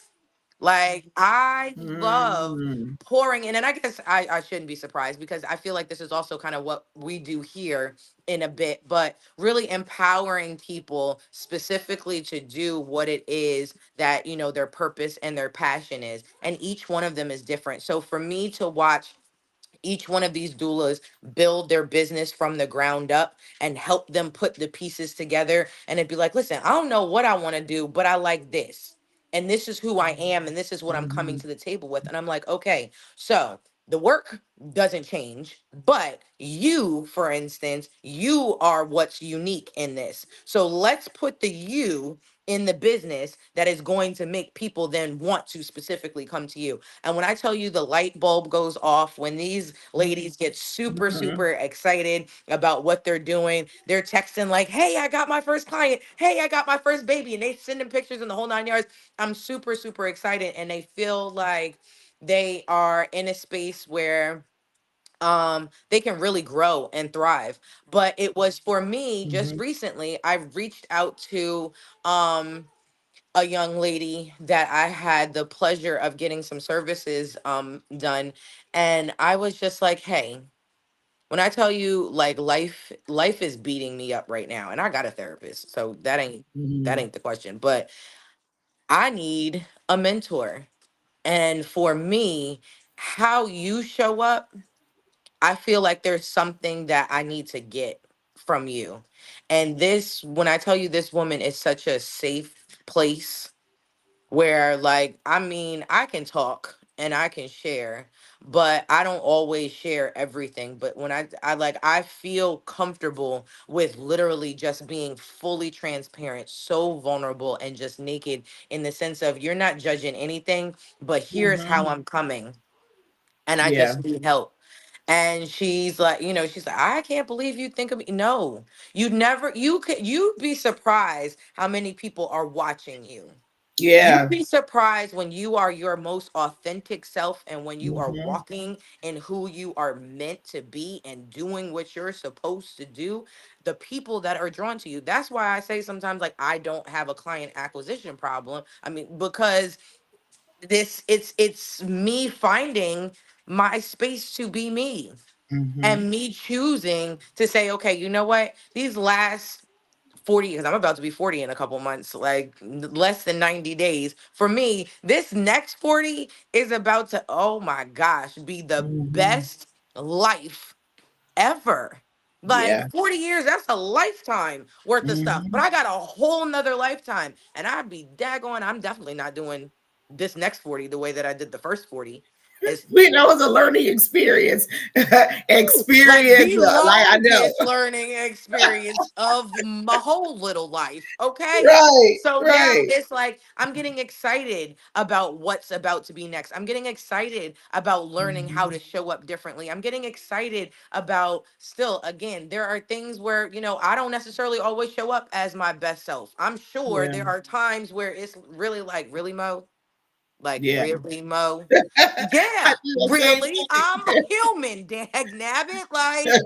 Like I love Mhm. pouring in, and I guess I shouldn't be surprised because I feel like this is also kind of what we do here in a bit, but really empowering people specifically to do what it is that, you know, their purpose and their passion is. And each one of them is different. So for me to watch each one of these doulas build their business from the ground up and help them put the pieces together and it'd be like, listen, I don't know what I want to do, but I like this, and this is who I am, and this is what I'm coming Mhm. to the table with. And I'm like, okay, so the work doesn't change, but you, for instance, you are what's unique in this, so let's put the you in the business that is going to make people then want to specifically come to you. And when I tell you the light bulb goes off, when these ladies get Mhm. super excited about what they're doing, they're texting like, hey, I got my first client. Hey, I got my first baby. And they send them pictures in the whole 9 yards. I'm super excited. And they feel like they are in a space where they can really grow and thrive. But it was for me just Mhm. recently, I reached out to um a young lady that I had the pleasure of getting some services done, and I was just like, "Hey, when I tell you like life is beating me up right now, and I got a therapist, so that Mhm. ain't the question, but I need a mentor." And for me, how you show up, I feel like there's something that I need to get from you. And this, when I tell you this woman is such a safe place where like I mean I can talk and I can share, but I don't always share everything. But when I like I feel comfortable with literally just being fully transparent, so vulnerable and just naked, in the sense of you're not judging anything, but here's how Mhm. I'm coming and I Yeah. just need help. And she's like, you know, she's like, I can't believe you think of me. No, you never, you could, you'd be surprised how many people are watching you. You'd Yeah. be surprised when you are your most authentic self and when you are Mhm. walking in who you are meant to be and doing what you're supposed to do, the people that are drawn to you. That's why I say sometimes, like, I don't have a client acquisition problem. I mean, because it's me finding my space to be me Mhm. and me choosing to say, okay, you know what? These last 40, because I'm about to be 40 in a couple months, like less than 90 days. For me, this next 40 is about to, oh my gosh, be the Hmm. best life ever. Like Yeah. 40 years, that's a lifetime worth of stuff. But Hmm. I got a whole nother lifetime. And I'd be daggone, I'm definitely not doing this next 40 the way that I did the first 40. It's We know it's a learning experience. like Experience, the like I know. longest learning experience of my whole little life. Okay. Right, So now right. it's like I'm getting excited about what's about to be next. I'm getting excited about learning how Mhm. to show up differently. I'm getting excited about still, again, there are things where, I don't necessarily always show up as my best self. I'm sure Yeah, there are times where it's really like, really, Mo? Like, yeah. really, Mo? I Yeah, do the same really. I'm a human, dag nabbit. Like, thing.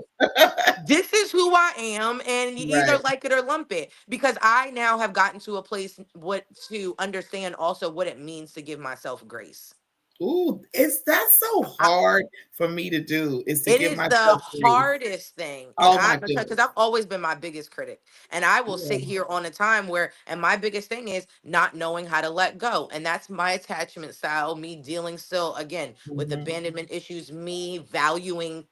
this is who I am, and you either Right. like it or lump it. Because I now have gotten to a place what to understand also what it means to give myself grace. Ooh, it's that's so hard for me to do is to It give is the myself grace. hardest thing. And Oh I, my because goodness. I've always been my biggest critic. And I will Yeah. sit here on a time where, and my biggest thing is not knowing how to let go. And that's my attachment style, me dealing still, again, with Hmm. abandonment issues, me valuing,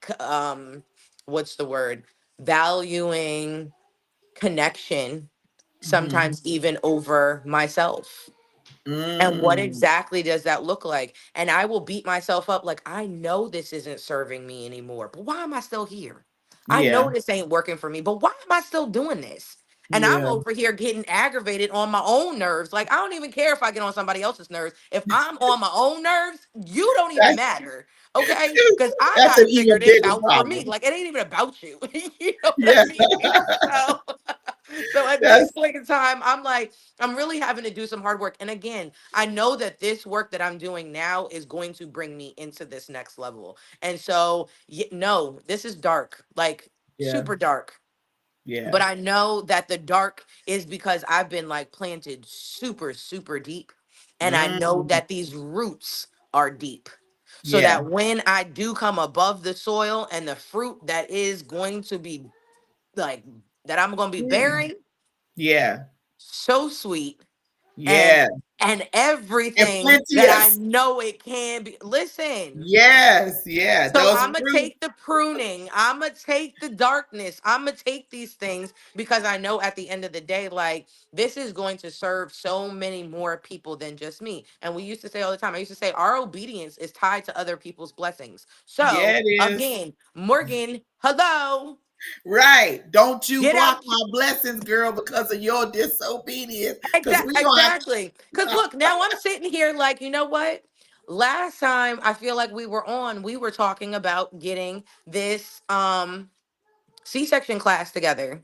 what's the word? Valuing connection, Hmm. sometimes even over myself. And what Mm. exactly does that look like? And I will beat myself up like, I know this isn't serving me anymore, but why am I still here? I know Yeah. this ain't working for me, but why am I still doing this? And I'm Yeah. over here getting aggravated on my own nerves. Like, I don't even care if I get on somebody else's nerves. If I'm on my own nerves, you don't even That's matter. Okay? Because I that's got an to figure even this bigger out for me. problem. Like, it ain't even about you. You know what Yeah. I mean? So, so at this That's point in time, I'm like, I'm really having to do some hard work. And again, I know that this work that I'm doing now is going to bring me into this next level. And so, no, this is dark, like yeah. super dark. Yeah. But I know that the dark is because I've been like planted super, super deep. And I know Mm. that these roots are deep. So Yeah. that when I do come above the soil and the fruit that is going to be like, that I'm going to be Mm. bearing, Yeah. so sweet and Yeah. And everything that I plenteous. know it can be. Listen, Yes. Yeah. so Those I'm gonna fruits. take the pruning, I'm gonna take the darkness, I'm gonna take these things because I know at the end of the day, like, this is going to serve so many more people than just me. And we used to say all the time, I used to say our obedience is tied to other people's blessings. So Yeah, it is. again, Morgan, hello. Right. Don't you Get block out. my blessings, girl, because of your disobedience. Because we gonna have Exactly. Because look, now I'm sitting here like, you know what? Last time I feel like we were on, we were talking about getting this C-section class together.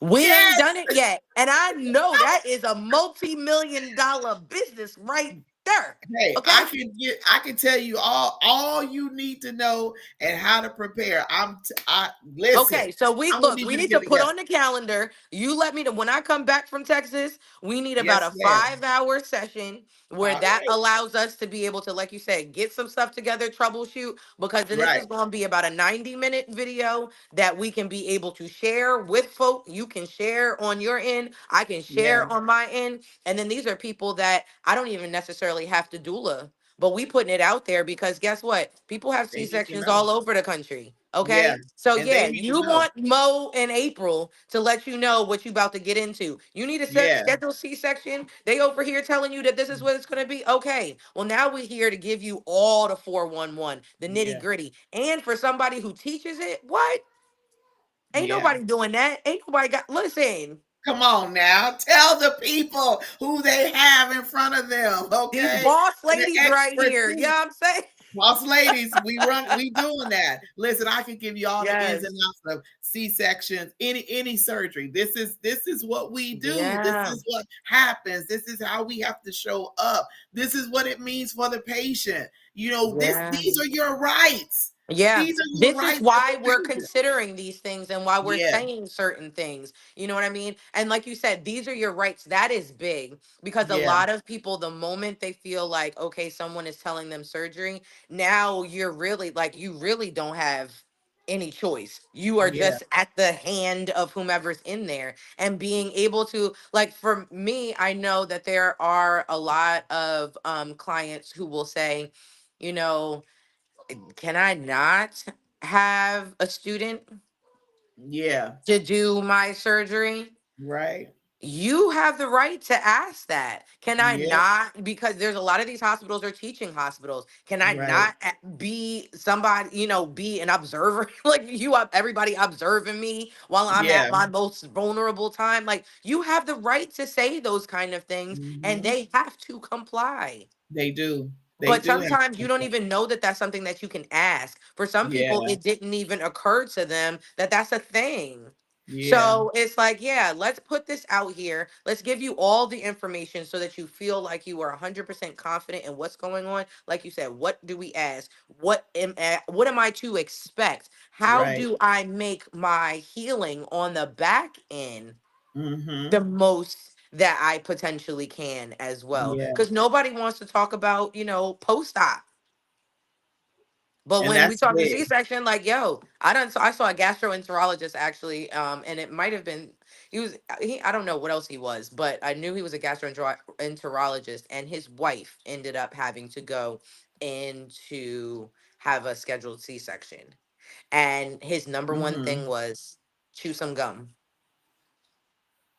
We ain't yes. done it yet. And I know that is a multi-million dollar business right there. Hey, Okay? I can tell you all you need to know and how to prepare. I listen. Okay, so we I'm gonna look, need we you to need get to it put together. on the calendar. You let me know when I come back from Texas, we need about Yes, a ma'am. 5 hour session where All that right. allows us to be able to, like you said, get some stuff together, troubleshoot, because then this Right. is going to be about a 90-minute video that we can be able to share with folk. You can share on your end, I can Yeah. share on my end. And then these are people that I don't even necessarily have to doula. But we putting it out there because guess what? People have They need to C-sections know. all over the country. Yeah. Okay. So And they yeah, need to you know. want Mo and April to let you know what you about to get into. You need to Yeah. schedule C-section. They over here telling you that this is what it's gonna be. Okay. Well, now we're here to give you all the 411, the nitty Yeah. gritty. And for somebody who teaches it, what? Ain't Yeah. nobody doing that. Ain't nobody got listen. Come on now. Tell the people who they have in front of them, These okay? boss The ladies right here. You know expertise. what I'm saying? Boss ladies, we doing that. Listen, I can give you all the ins and Yes. outs of C-sections, any surgery. This is what we do. This Yeah. is what happens. This is how we have to show up. This is what it means for the patient. Yeah. These are your rights. Yeah, These are your this is rights as why a we're patient. considering these things and why we're Yeah, saying certain things. You know what I mean? And like you said, these are your rights. That is big because a yeah, lot of people, the moment they feel like, okay, someone is telling them surgery, now you're really like, you really don't have. any choice. You are Yeah. just at the hand of whomever's in there, and being able to, like, for me, I know that there are a lot of clients who will say, you know, can I not have a student Yeah. to do my surgery? Right. You have the right to ask that. Can I Yep. not? Because there's a lot of these hospitals are teaching hospitals. Can I Right. not be somebody, be an observer? Like, you have everybody observing me while I'm at Yeah. my most vulnerable time. Like, you have the right to say those kind of things, and Hmm. they have to comply. They do. They But do have sometimes you don't to. even know that that's something that you can ask. For some people, Yeah. it didn't even occur to them that that's a thing. Yeah. So it's like, yeah, let's put this out here. Let's give you all the information so that you feel like you are 100% confident in what's going on. Like you said, what do we ask? What am I to expect? How Right. do I make my healing on the back end Hmm. the most that I potentially can as well? Yeah. Because nobody wants to talk about, post-op. But And when we that's talk to big. C-section, like, yo, I saw a gastroenterologist actually, and it might have been I don't know what else he was, but I knew he was a gastroenterologist, and his wife ended up having to go in to have a scheduled C-section, and his number one thing Hmm. was chew some gum,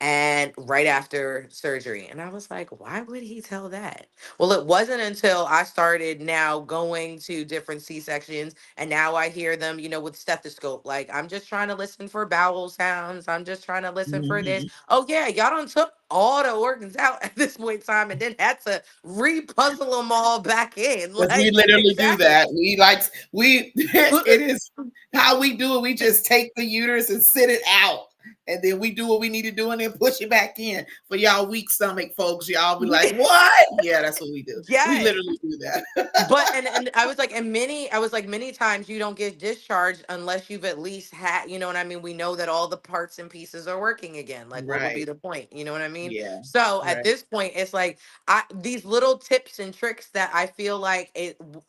and right after surgery. And I was like, why would he tell that? Well, it wasn't until I started now going to different C-sections, and now I hear them, with stethoscope. Like, I'm just trying to listen for bowel sounds. I'm just trying to listen for this. Hmm. Oh, yeah, y'all done took all the organs out at this point in time and then had to repuzzle them all back in. Because we Like, literally do exactly. that. It is how we do it. We just take the uterus and sit it out. And then we do what we need to do and then push it back in. For y'all weak stomach folks, y'all be like, what? Yeah, that's what we do. We Yes. literally do that. But and I was like, many times you don't get discharged unless you've at least had, you know what I mean? We know that all the parts and pieces are working again. Like, what would be Right. the point? You know what I mean? Yeah. So at Right. this point, it's like, these little tips and tricks that I feel like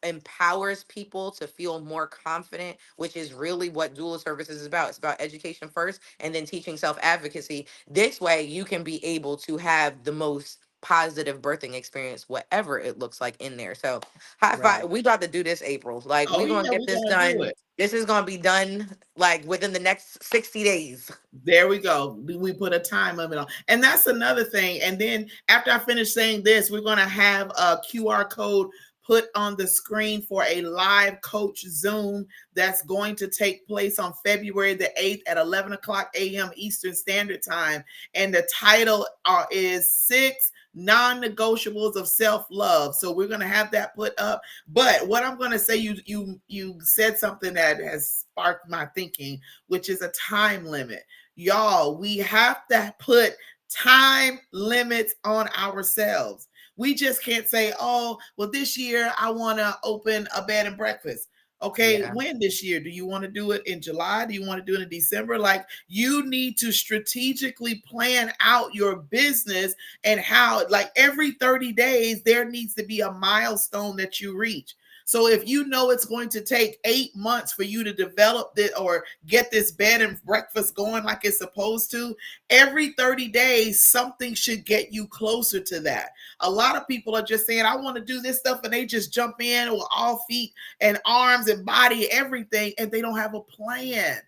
empowers people to feel more confident, which is really what doula services is about. It's about education first, and then teaching self-advocacy. This way you can be able to have the most positive birthing experience, whatever it looks like in there. So high Right. five. We about to do this, April. Like, Oh we're gonna yeah, get we're this gonna do done. it. This is gonna be done like within the next 60 days. There we go. We put a time limit on. And that's another thing. And then after I finish saying this, we're going to have a QR code put on the screen for a live coach Zoom that's going to take place on February the 8th at 11 o'clock a.m. Eastern Standard Time. And the title is Six Non-Negotiables of Self-Love. So we're going to have that put up. But what I'm going to say, you said something that has sparked my thinking, which is a time limit. Y'all, we have to put time limits on ourselves. We just can't say, oh, well, this year I want to open a bed and breakfast. Okay, Yeah. when this year? Do you want to do it in July? Do you want to do it in December? Like, you need to strategically plan out your business and how, like, every 30 days, there needs to be a milestone that you reach. So if you know it's going to take 8 months for you to develop this or get this bed and breakfast going like it's supposed to, every 30 days, something should get you closer to that. A lot of people are just saying, I want to do this stuff, and they just jump in with all feet and arms and body, everything, and they don't have a plan.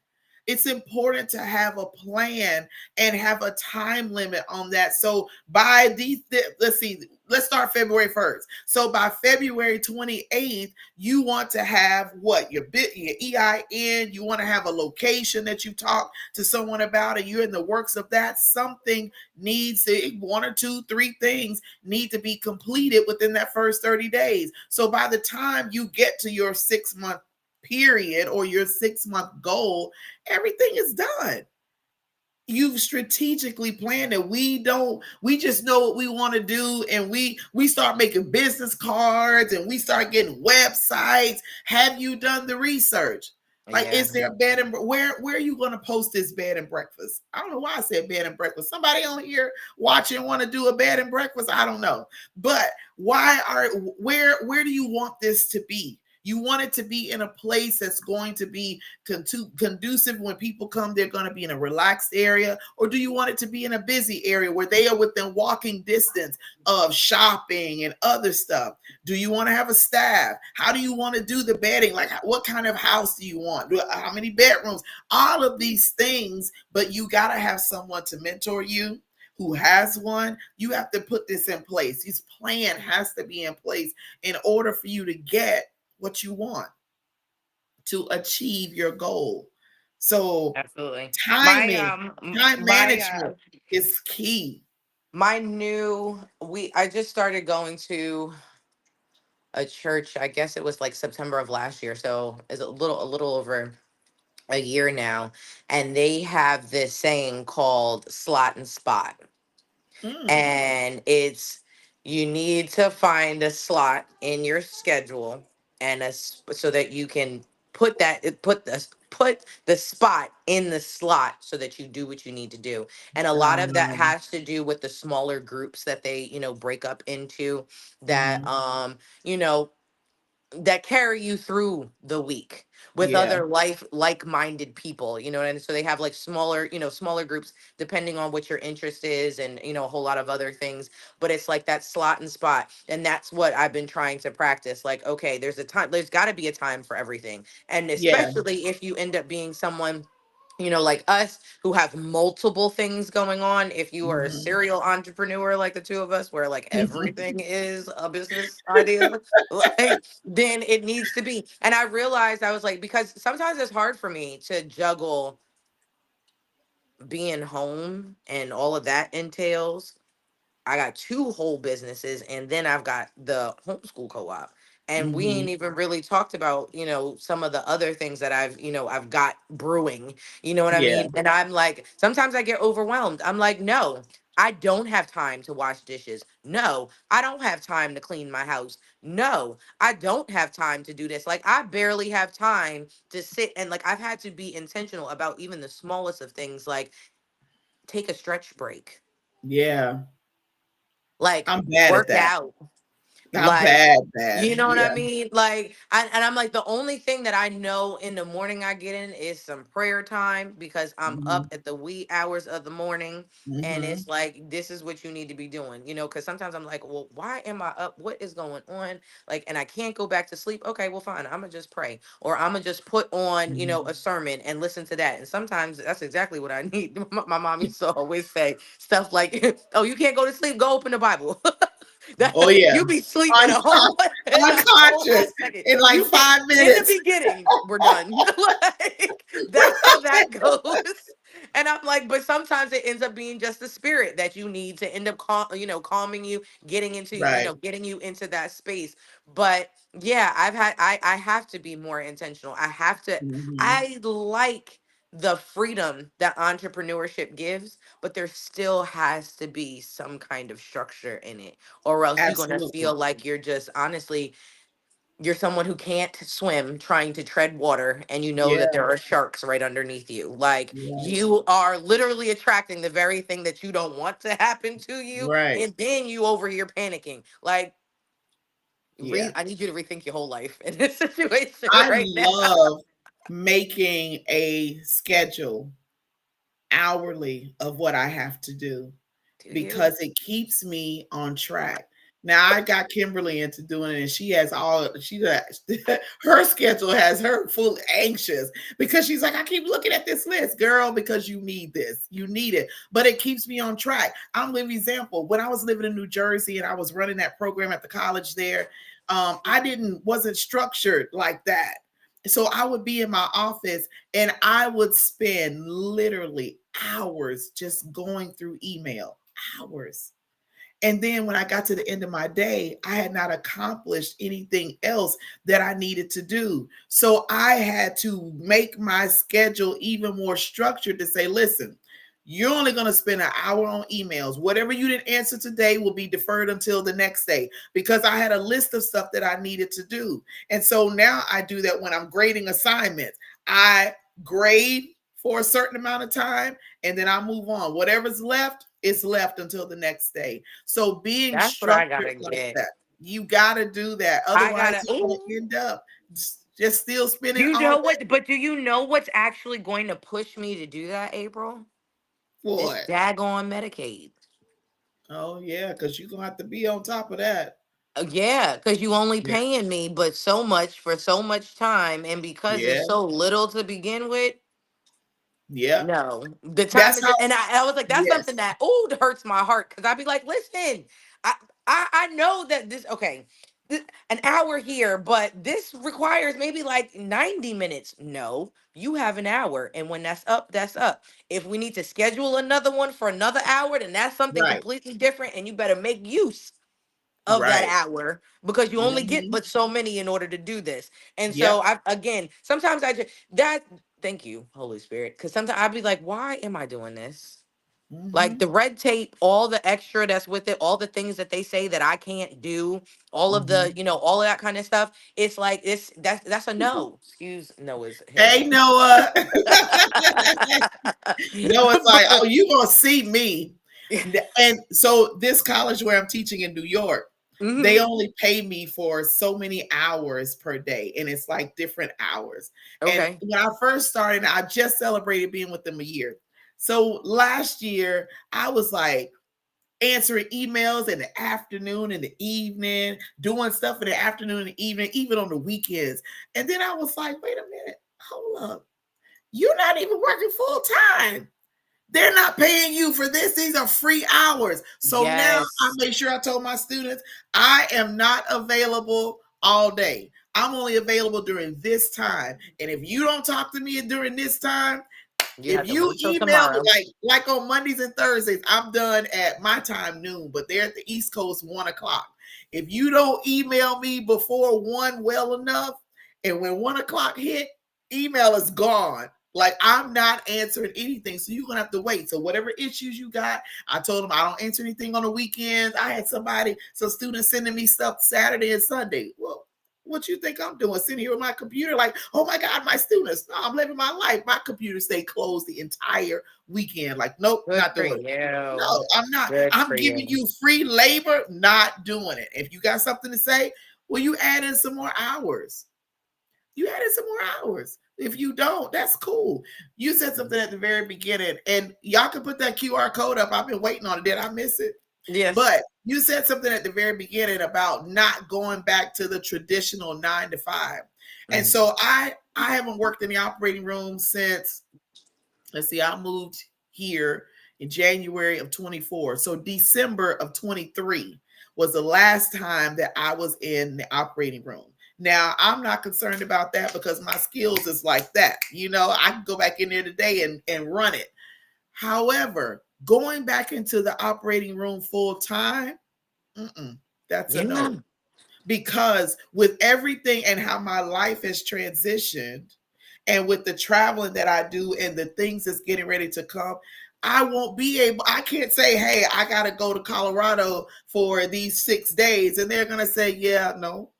It's important to have a plan and have a time limit on that. So by let's see, let's start February 1st. So by February 28th, you want to have what? Your EIN, you want to have a location that you talk to someone about, and you're in the works of that. Something needs to, one or two, three things need to be completed within that first 30 days. So by the time you get to your 6 month period or your 6 month goal, everything is done. You've strategically planned it. We just know what we want to do, and we start making business cards and we start getting websites. Have you done the research? Like, Yeah. is there a bed and where are you going to post this bed and breakfast? I don't know why I said bed and breakfast. Somebody on here watching want to do a bed and breakfast? I don't know. But where do you want this to be? You want it to be in a place that's going to be conducive when people come. They're going to be in a relaxed area, or do you want it to be in a busy area where they are within walking distance of shopping and other stuff? Do you want to have a staff? How do you want to do the bedding? Like, what kind of house do you want? How many bedrooms? All of these things, but you got to have someone to mentor you who has one. You have to put this in place. This plan has to be in place in order for you to get what you want, to achieve your goal. So Absolutely. My timing, time my management is key. my new we I just started going to a church. I guess it was like September of last year, so it's a little over a year now, and they have this saying called slot and spot. Mm, And it's, you need to find a slot in your schedule, and so that you can put the spot in the slot so that you do what you need to do. And a lot of that um, has to do with the smaller groups that they break up into, that mhm. you know that carry you through the week with Yeah, other like-minded people, and so they have like smaller groups depending on what your interest is, and a whole lot of other things. But it's like that slot and spot, and that's what I've been trying to practice. Like, okay, there's got to be a time for everything, and yeah. especially if you end up being someone, like us, who have multiple things going on. If you are a Mhm. serial entrepreneur like the two of us, where like everything is a business idea, like, then it needs to be. And I realized, I was like, because sometimes it's hard for me to juggle being home and all of that entails. I got two whole businesses, and then I've got the homeschool co-op. And we Mhm. ain't even really talked about, some of the other things that I've got brewing. You know what I Yeah, mean? And I'm like, sometimes I get overwhelmed. I'm like, no, I don't have time to wash dishes. No, I don't have time to clean my house. No, I don't have time to do this. Like, I barely have time to sit, and like, I've had to be intentional about even the smallest of things, like take a stretch break, yeah. like I'm bad at work that. out. I'm Like, bad. you know what I Yeah. mean? Like, and I'm like, the only thing that I know in the morning I get in is some prayer time, because I'm up Mhm. at the wee hours of the morning. And Mhm. it's like, this is what you need to be doing, because sometimes I'm like, well, why am I up? What is going on? Like, and I can't go back to sleep. Okay, well, fine. I'm going to just pray, or I'm going to just put on, Mhm. a sermon and listen to that. And sometimes that's exactly what I need. My mom used to always say stuff like, oh, you can't go to sleep, go open the Bible. Oh That yeah. you be sleep in a Uncon- whole in a whole Unconscious hot second. in like You can't, 5 in the minutes. beginning, we're done. Like, that's how that goes. And I'm like, but sometimes it ends up being just the spirit that you need to end up calming you, Right. getting you into that space. But yeah, I have to be more intentional. Mhm. I like the freedom that entrepreneurship gives, but there still has to be some kind of structure in it, or else you're going to feel Absolutely. like you're just, honestly, you're someone who can't swim trying to tread water, and you know that Yeah. there are sharks right underneath you. Like, Right. you are literally attracting the very thing that you don't want to happen to you, Right. and then you over here panicking. Like, Yeah. I need you to rethink your whole life in this situation I right now. love making a schedule hourly of what I have to do, Do you? because it keeps me on track. Now I got Kimberly into doing it, and she has her schedule has her full anxious, because she's like, I keep looking at this list, girl, because you need this, you need it. But it keeps me on track. I'm living example. When I was living in New Jersey and I was running that program at the college there, I didn't wasn't structured like that. So I would be in my office and I would spend literally hours just going through email, hours. And then when I got to the end of my day, I had not accomplished anything else that I needed to do. So I had to make my schedule even more structured to say, listen, you're only going to spend an hour on emails. Whatever you didn't answer today will be deferred until the next day, because I had a list of stuff that I needed to do. And so now I do that when I'm grading assignments. I grade for a certain amount of time and then I move on. Whatever's left is left until the next day. So being That's what I structured gotta like get. that, you got to do that. I Otherwise, gotta. you're going Ooh. to end up Just still Do spending you all know day what? But do you know what's actually going to push me to do that, April? for This it. daggone Medicaid. Oh yeah, because you're gonna have to be on top of that. Yeah, because you only Yeah. paying me but so much for so much time, and because it's Yeah. so little to begin with. Yeah. No, the time That's is, how. and I was like, that's Yes. something that hurts my heart because I'd be like, listen, I, I know that this okay, an hour here, but this requires maybe like 90 minutes. No, you have an hour, and when that's up, that's up. If we need to schedule another one for another hour, then that's something Right. completely different, and you better make use of that Right. hour because you only get Hmm. but so many in order to do this. And so Yep. I again, sometimes I just that thank you, Holy Spirit, cuz sometimes I'd be like, why am I doing this? Like Hmm. the red tape, all the extra that's with it, all the things that they say that I can't do, all of Hmm. the, all of that kind of stuff. It's like that's a no. Excuse Noah's head. Hey Noah. Noah's like, oh, But you gonna see me. And so this college where I'm teaching in New York, they mhm, only pay me for so many hours per day, and it's like different hours. And okay. when I first started, I just celebrated being with them a year. So last year, I was like answering emails in the afternoon and the evening, doing stuff in the afternoon and evening, even on the weekends. And then I was like, wait a minute, hold up. You're not even working full time. They're not paying you for this. These are free hours. So now I Yes. make sure I told my students I am not available all day. I'm only available during this time. And if you don't talk to me during this time, You if have to you wait till email me tomorrow. like on Mondays and Thursdays, I'm done at my time noon, but they're at the East Coast 1 o'clock. If you don't email me before one well enough, and when 1 o'clock hit, email is gone. Like I'm not answering anything, so you're gonna have to wait. So whatever issues you got, I told them I don't answer anything on the weekends. I had some students sending me stuff Saturday and Sunday. Well, what you think I'm doing? Sitting here with my computer, like, oh my God, my students. No, I'm living my life. My computer stay closed the entire weekend. Like, nope, Good not for doing it. you. No, I'm not. Good I'm for giving you. you free labor, not doing it. If you got something to say, well, you add in some more hours. You added some more hours. If you don't, that's cool. You said something at the very beginning, and y'all can put that QR code up. I've been waiting on it. Did I miss it? Yes. But you said something at the very beginning about not going back to the traditional 9 to 5. And Mhm. so I haven't worked in the operating room since, let's see, I moved here in January of 24. So December of 23 was the last time that I was in the operating room. Now, I'm not concerned about that because my skills is like that. I can go back in there today and run it. However, going back into the operating room full time, that's a Yeah. no. Because with everything and how my life has transitioned, and with the traveling that I do and the things that's getting ready to come, I won't be able, I can't say, hey, I got to go to Colorado for these 6 days. And they're going to say, yeah, no,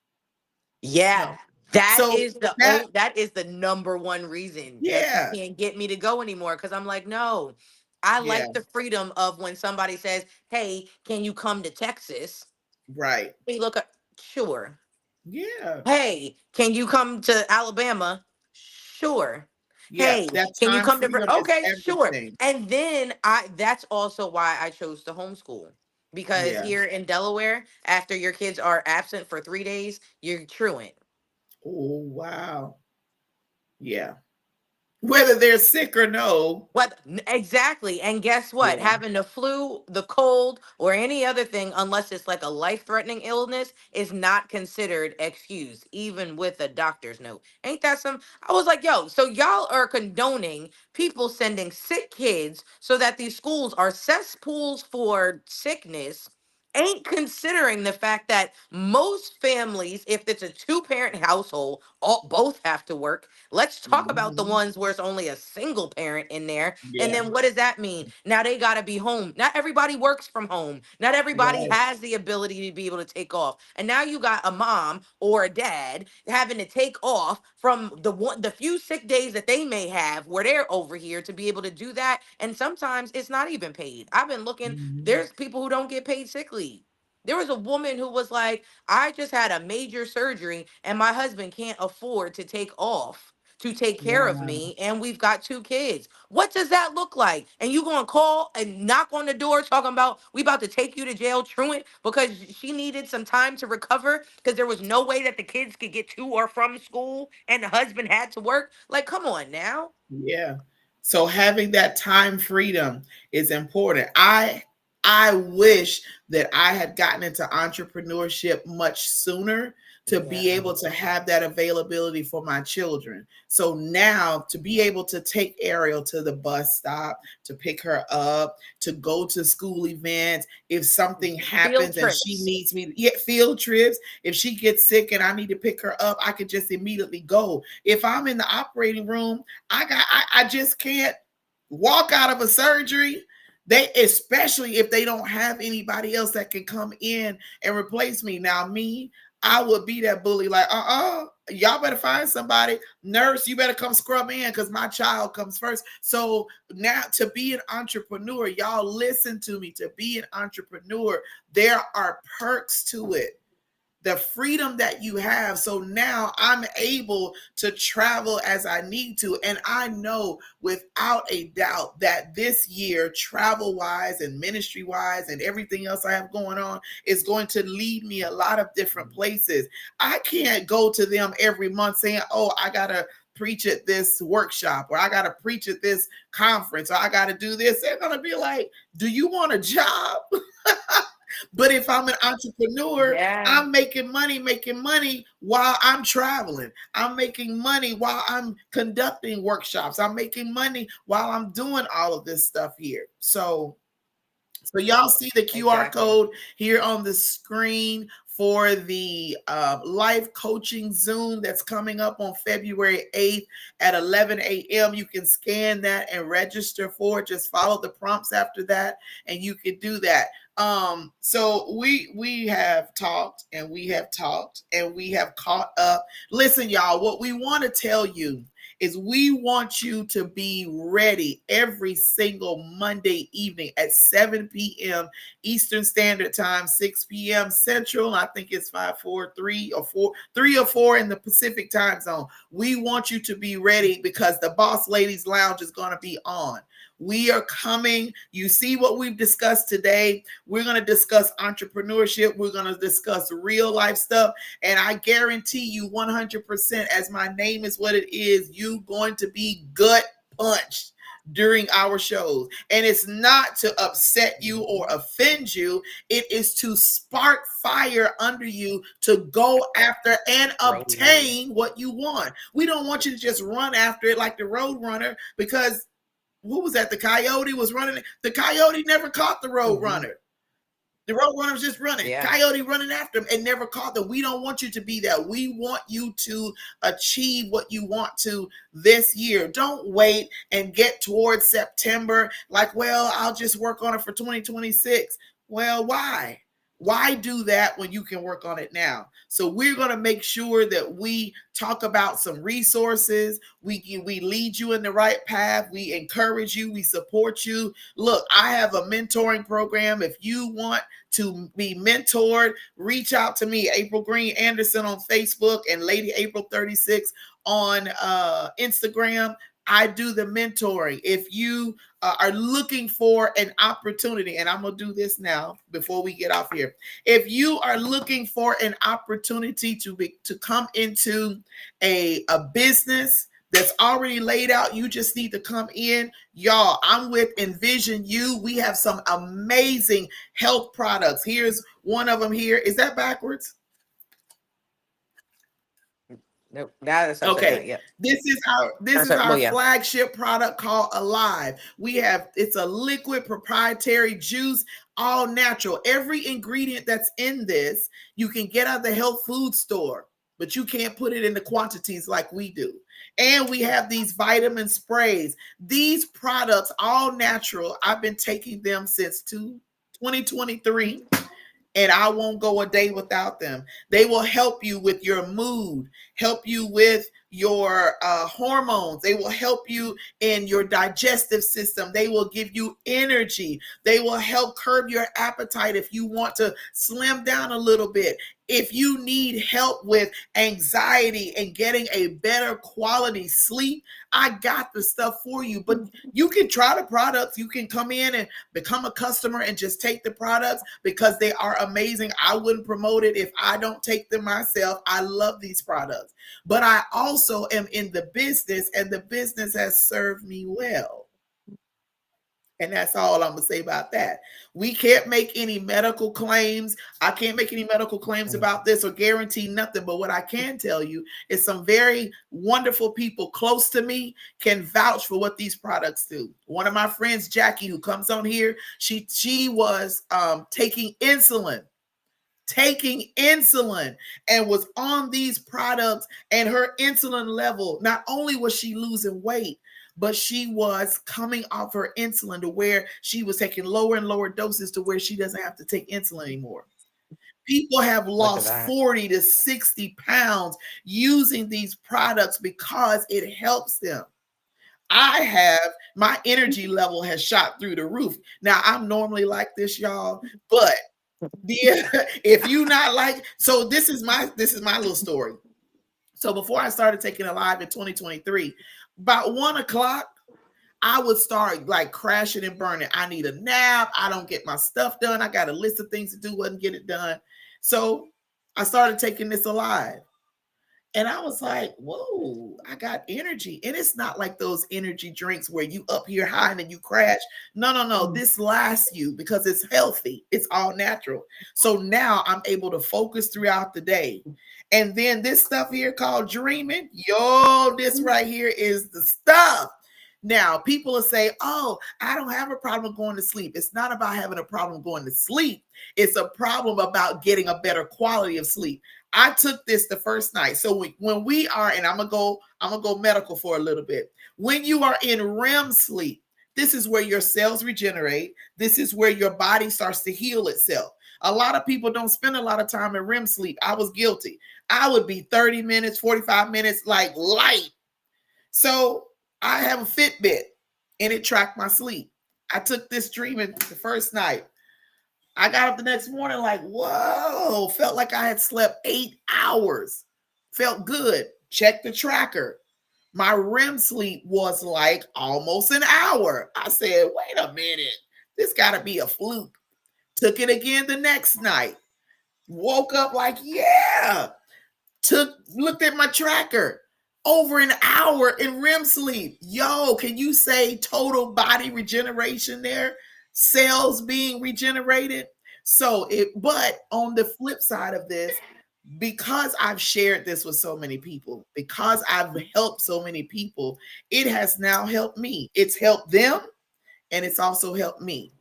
Yeah. no. That So is the that, that is the number one reason that you yeah, can't get me to go anymore. Cause I'm like, no, I yeah, like the freedom of when somebody says, hey, can you come to Texas? right. We look at sure. Yeah, Hey, can you come to Alabama? Sure. yeah. Hey, That can you time come to freedom is okay, sure. everything. And then I that's also why I chose to homeschool. Because Yeah. here in Delaware, after your kids are absent for 3 days, you're truant. Oh, wow. Yeah. Whether they're sick or no. Exactly. And guess what? Yeah. Having the flu, the cold, or any other thing, unless it's like a life threatening illness, is not considered excused, even with a doctor's note. Ain't that some? I was like, yo, so y'all are condoning people sending sick kids so that these schools are cesspools for sickness. Ain't considering the fact that most families, if it's a two-parent household, both have to work. Let's talk about the Mhm. ones where it's only a single parent in there. And Yeah. then what does that mean? Now they got to be home. Not everybody works from home. Not everybody Right. has the ability to be able to take off. And now you got a mom or a dad having to take off from the few sick days that they may have where they're over here to be able to do that. And sometimes it's not even paid. I've been looking, Mhm. there's people who don't get paid sick leave. There was a woman who was like, I just had a major surgery and my husband can't afford to take off to take care of Wow. me, and we've got two kids. What does that look like? And you gonna call and knock on the door talking about we about to take you to jail, truant, because she needed some time to recover because there was no way that the kids could get to or from school and the husband had to work? Like, come on now. Yeah. So having that time freedom is important. I wish that I had gotten into entrepreneurship much sooner to be Yeah, able to have that availability for my children. So now to be able to take Ariel to the bus stop, to pick her up, to go to school events, if something field happens and she trips. needs me, yeah, field trips, if she gets sick and I need to pick her up, I could just immediately go. If I'm in the operating room, I just can't walk out of a surgery. They, especially if they don't have anybody else that can come in and replace me. Now, me, I would be that bully, like, y'all better find somebody. Nurse, you better come scrub in because my child comes first. So now to be an entrepreneur, y'all listen to me. To be an entrepreneur, there are perks to it, the freedom that you have. So now I'm able to travel as I need to. And I know without a doubt that this year, travel wise and ministry wise and everything else I have going on, is going to lead me a lot of different places. I can't go to them every month saying, oh, I got to preach at this workshop, or I got to preach at this conference, or I got to do this. They're going to be like, do you want a job? But if I'm an entrepreneur, Yeah, I'm making money while I'm traveling. I'm making money while I'm conducting workshops. I'm making money while I'm doing all of this stuff here. So y'all see the QR exactly. code here on the screen for the life coaching Zoom that's coming up on February 8th at 11 a.m. You can scan that and register for it. Just follow the prompts after that, and you can do that. So we have talked and we have talked and we have caught up. Listen, y'all, what we want to tell you is we want you to be ready every single Monday evening at 7 p.m. Eastern Standard Time, 6 p.m. Central. I think it's 5, 4, 3 or 4, 3 or 4 in the Pacific time zone. We want you to be ready because the Boss Ladies Lounge is going to be on. We are coming. You see what we've discussed today. We're going to discuss entrepreneurship. We're going to discuss real life stuff. And I guarantee you 100%, as my name is what it is, you going to be gut punched during our shows. And it's not to upset you or offend you. It is to spark fire under you to go after and Right. obtain what you want. We don't want you to just run after it like the road runner, because who was that? The coyote was running. The coyote never caught the road Hmm. runner. The road runner's just running. Yeah. Coyote running after him and never caught them. We don't want you to be that. We want you to achieve what you want to this year. Don't wait and get towards September like, well, I'll just work on it for 2026. Well, why? Why do that when you can work on it now? So we're going to make sure that we talk about some resources. We lead you in the right path. We encourage you. We support you. Look, I have a mentoring program. If you want to be mentored, reach out to me, April Green Anderson on Facebook and Lady April 36 on Instagram. I do the mentoring. If you are looking for an opportunity, and I'm going to do this now before we get off here. If you are looking for an opportunity to come into a business that's already laid out, you just need to come in. Y'all, I'm with Envision You. We have some amazing health products. Here's one of them here. Is that backwards? Nope. That is upside down. Okay, Yep. this Or is sorry. Well, our yeah. flagship product called Alive. We have, it's a liquid proprietary juice, all natural. Every ingredient that's in this you can get at the health food store, but you can't put it in the quantities like we do. And we have these vitamin sprays. These products, all natural. I've been taking them since 2023, and I won't go a day without them. They will help you with your mood, help you with your hormones. They will help you in your digestive system. They will give you energy. They will help curb your appetite if you want to slim down a little bit. If you need help with anxiety and getting a better quality sleep, I got the stuff for you. But you can try the products. You can come in and become a customer and just take the products because they are amazing. I wouldn't promote it if I don't take them myself. I love these products. But I also am in the business, and the business has served me well. And that's all I'm going to say about that. We can't make any medical claims. I can't make any medical claims about this or guarantee nothing. But what I can tell you is some very wonderful people close to me can vouch for what these products do. One of my friends, Jackie, who comes on here, she was taking insulin and was on these products, and her insulin level, not only was she losing weight, but she was coming off her insulin to where she was taking lower and lower doses to where she doesn't have to take insulin anymore. People have Look at lost that. 40 to 60 pounds using these products because it helps them. I have my energy level has shot through the roof. Now I'm normally like this, y'all, but yeah, if you not like, so this is my little story. So before I started taking Alive in 2023, about 1 o'clock, I would start like crashing and burning. I need a nap. I don't get my stuff done. I got a list of things to do, wouldn't get it done. So I started taking this Alive. And I was like, whoa, I got energy. And it's not like those energy drinks where you up here high and then you crash. No, no, no. This lasts you because it's healthy. It's all natural. So now I'm able to focus throughout the day. And then this stuff here called dreaming, yo, this right here is the stuff. Now, people will say, oh, I don't have a problem going to sleep. It's not about having a problem going to sleep. It's a problem about getting a better quality of sleep. I took this the first night. So when we are, and I'm gonna go medical for a little bit. When you are in REM sleep, this is where your cells regenerate. This is where your body starts to heal itself. A lot of people don't spend a lot of time in REM sleep. I was guilty. I would be 30 minutes, 45 minutes, like light. So I have a Fitbit and it tracked my sleep. I took this dreaming the first night. I got up the next morning like, whoa, felt like I had slept 8 hours. Felt good. Check the tracker. My REM sleep was like almost an hour. I said, wait a minute. This got to be a fluke. Took it again the next night. Woke up like, yeah. Looked at my tracker. Over an hour in REM sleep. Yo, can you say total body regeneration there? Cells being regenerated. But on the flip side of this, because I've shared this with so many people, because I've helped so many people, it has now helped me. It's helped them and it's also helped me.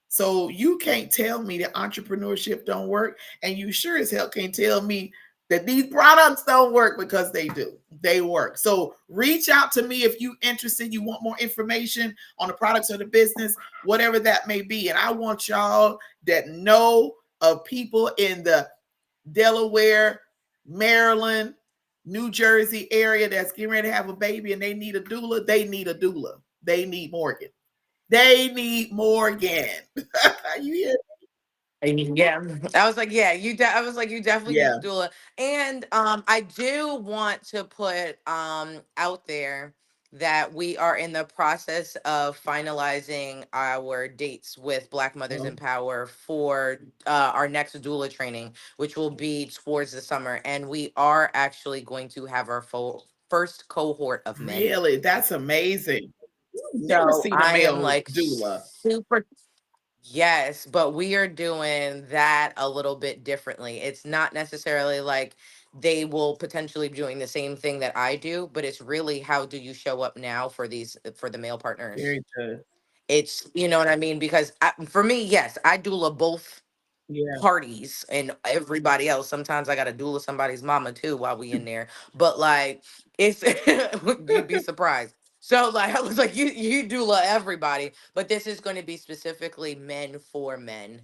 So you can't tell me that entrepreneurship don't work, and you sure as hell can't tell me that these products don't work, because they do. They work. So reach out to me if you interested, you want more information on the products or the business, whatever that may be. And I want y'all that know of people in the Delaware, Maryland, New Jersey area that's getting ready to have a baby and they need a doula. They need a doula. They need Morgan. They need Morgan. You hear? Yeah, I was like, yeah, I was like, you definitely need Yeah. to do it. And I do want to put out there that we are in the process of finalizing our dates with Black Mothers in Oh, Power for our next doula training, which will be towards the summer, and we are actually going to have our full first cohort of men. really? That's amazing. Never So seen a I am male like doula. super. Yes, but we are doing that a little bit differently. It's not necessarily like they will potentially be doing the same thing that I do, but it's really how do you show up now for for the male partners. Very good. It's, you know what I mean? Because for me, yes, I doula both Yeah. parties and everybody else. Sometimes I got to doula somebody's mama too while we in there. But like, it's you'd be surprised. So like, I was like, you doula everybody, but this is going to be specifically men for men.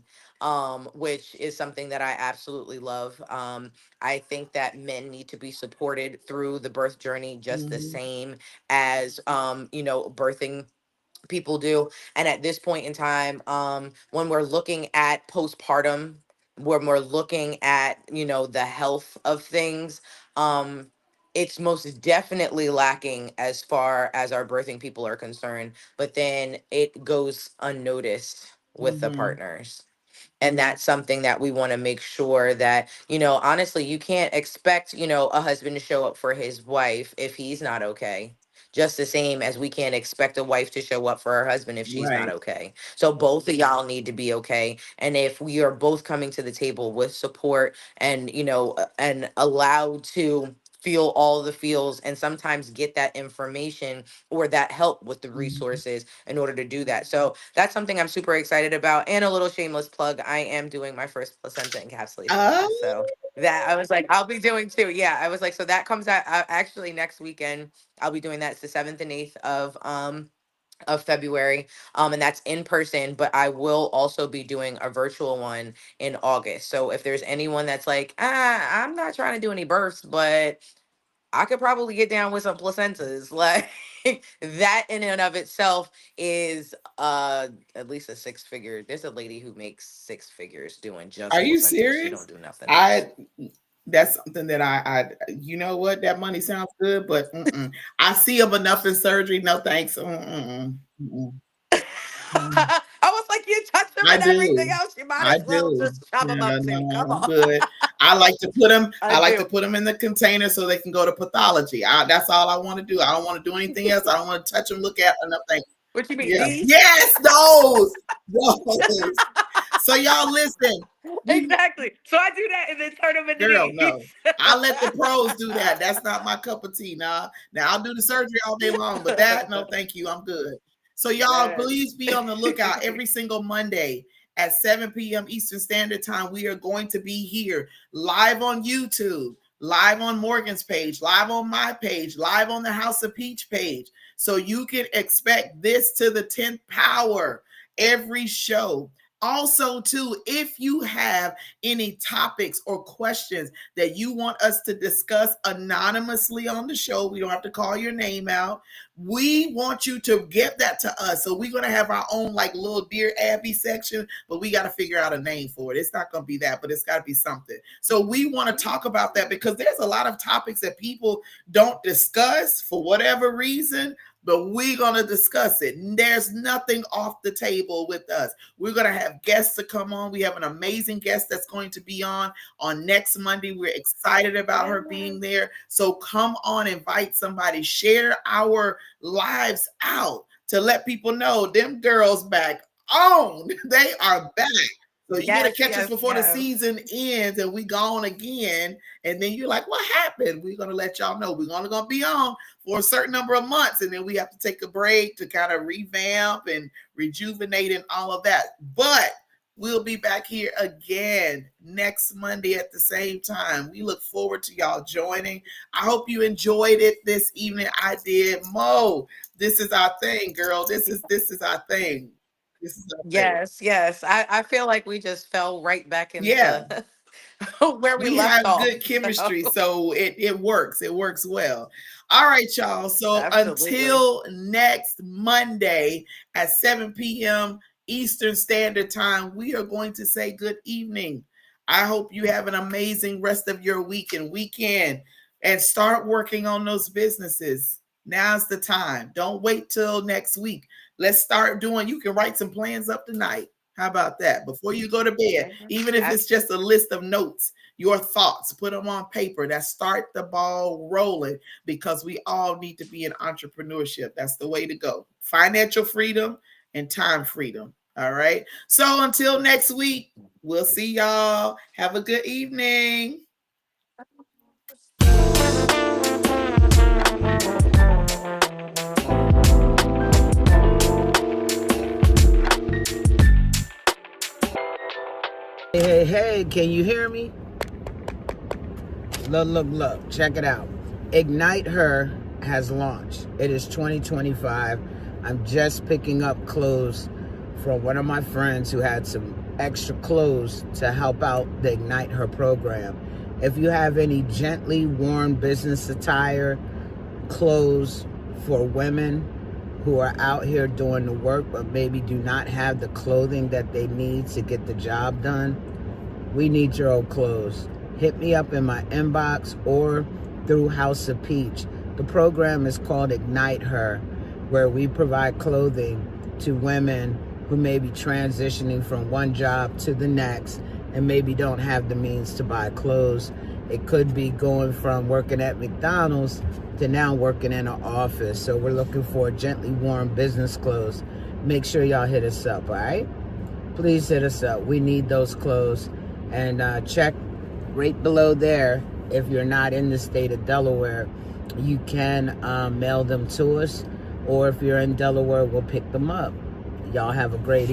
which is something that I absolutely love. I think that men need to be supported through the birth journey just the Mhm. same as, birthing people do. And at this point in time, when we're looking at postpartum, when we're looking at, the health of things, um, it's most definitely lacking as far as our birthing people are concerned, but then it goes unnoticed with the Mhm. partners. And that's something that we want to make sure that, honestly, you can't expect, a husband to show up for his wife if he's not okay. Just the same as we can't expect a wife to show up for her husband if she's not Right. okay. So both of y'all need to be okay. And if we are both coming to the table with support and, and allowed to feel all the feels and sometimes get that information or that help with the Mhm. resources in order to do that. So that's something I'm super excited about. And a little shameless plug, I am doing my first placenta encapsulation class. Oh, So that I was like, I'll be doing too. Yeah, I was like, so that comes out actually next weekend. I'll be doing that. It's the 7th and 8th of February. And that's in person, but I will also be doing a virtual one in August. So if there's anyone that's like, I'm not trying to do any births, but I could probably get down with some placentas. Like that in and of itself is at least a six figure. There's a lady who makes six figures doing are just you placentas. She serious? don't do nothing else. I That's something that you know what, that money sounds good, but I see them enough in surgery. No thanks. Mm. I was like, you touch them I and everything do. else. You might I as well do. just shove them Yeah, up too. Come no, I'm on. good. I like to put them. I I like to do. put them in the container so they can go to pathology. That's all I want to do. I don't want to do anything else. I don't want to touch them, look at them, nothing. What you mean, Yeah. these? Yes, those. So y'all listen. We Exactly. So I do that and then turn them into Girl, these. no. I let the pros do that. That's not my cup of tea. Now I'll do the surgery all day long, but that, no, thank you. I'm good. So y'all, Yes. please be on the lookout every single Monday at 7 p.m. Eastern Standard Time. We are going to be here live on YouTube, live on Morgan's page, live on my page, live on the House of Peach page. So you can expect this to the 10th power every show. Also, too, if you have any topics or questions that you want us to discuss anonymously on the show, we don't have to call your name out. We want you to get that to us. So we're going to have our own like little Dear Abby section, but we got to figure out a name for it. It's not going to be that, but it's got to be something. So we want to talk about that because there's a lot of topics that people don't discuss for whatever reason, but we're going to discuss it. There's nothing off the table with us. We're going to have guests to come on. We have an amazing guest that's going to be on next Monday. We're excited about her being there. So come on, invite somebody, share our lives out to let people know them girls back on. They are back. So you better Yes, catch us yes, before the yes. season ends and we gone again. And then you're like, what happened? We're going to let y'all know. We're only going to be on for a certain number of months. And then we have to take a break to kind of revamp and rejuvenate and all of that. But we'll be back here again next Monday at the same time. We look forward to y'all joining. I hope you enjoyed it this evening. I did. Mo, this is our thing, girl. This is our thing. This is our thing. Yes, yes. I feel like we just fell right back Yeah. into where we We left have off. good chemistry, So so it works. It works well. All right, y'all. So absolutely. until next Monday at 7 p.m. Eastern Standard Time, we are going to say good evening. I hope you have an amazing rest of your week and weekend and start working on those businesses. Now's the time. Don't wait till next week. Let's start doing. You can write some plans up tonight. How about that? Before you go to bed, Okay. even if it's just a list of notes, your thoughts, put them on paper. That start the ball rolling because we all need to be in entrepreneurship. That's the way to go. Financial freedom and time freedom. All right. So until next week, we'll see y'all. Have a good evening. Hey, can you hear me? Look, check it out. Ignite Her has launched. It is 2025. I'm just picking up clothes from one of my friends who had some extra clothes to help out the Ignite Her program. If you have any gently worn business attire, clothes for women who are out here doing the work but maybe do not have the clothing that they need to get the job done, we need your old clothes. Hit me up in my inbox or through House of Peach. The program is called Ignite Her, where we provide clothing to women who may be transitioning from one job to the next and maybe don't have the means to buy clothes. It could be going from working at McDonald's to now working in an office. So we're looking for gently worn business clothes. Make sure y'all hit us up, all right? Please hit us up. We need those clothes. And check right below there. If you're not in the state of Delaware, you can mail them to us. Or if you're in Delaware, we'll pick them up. Y'all have a great evening.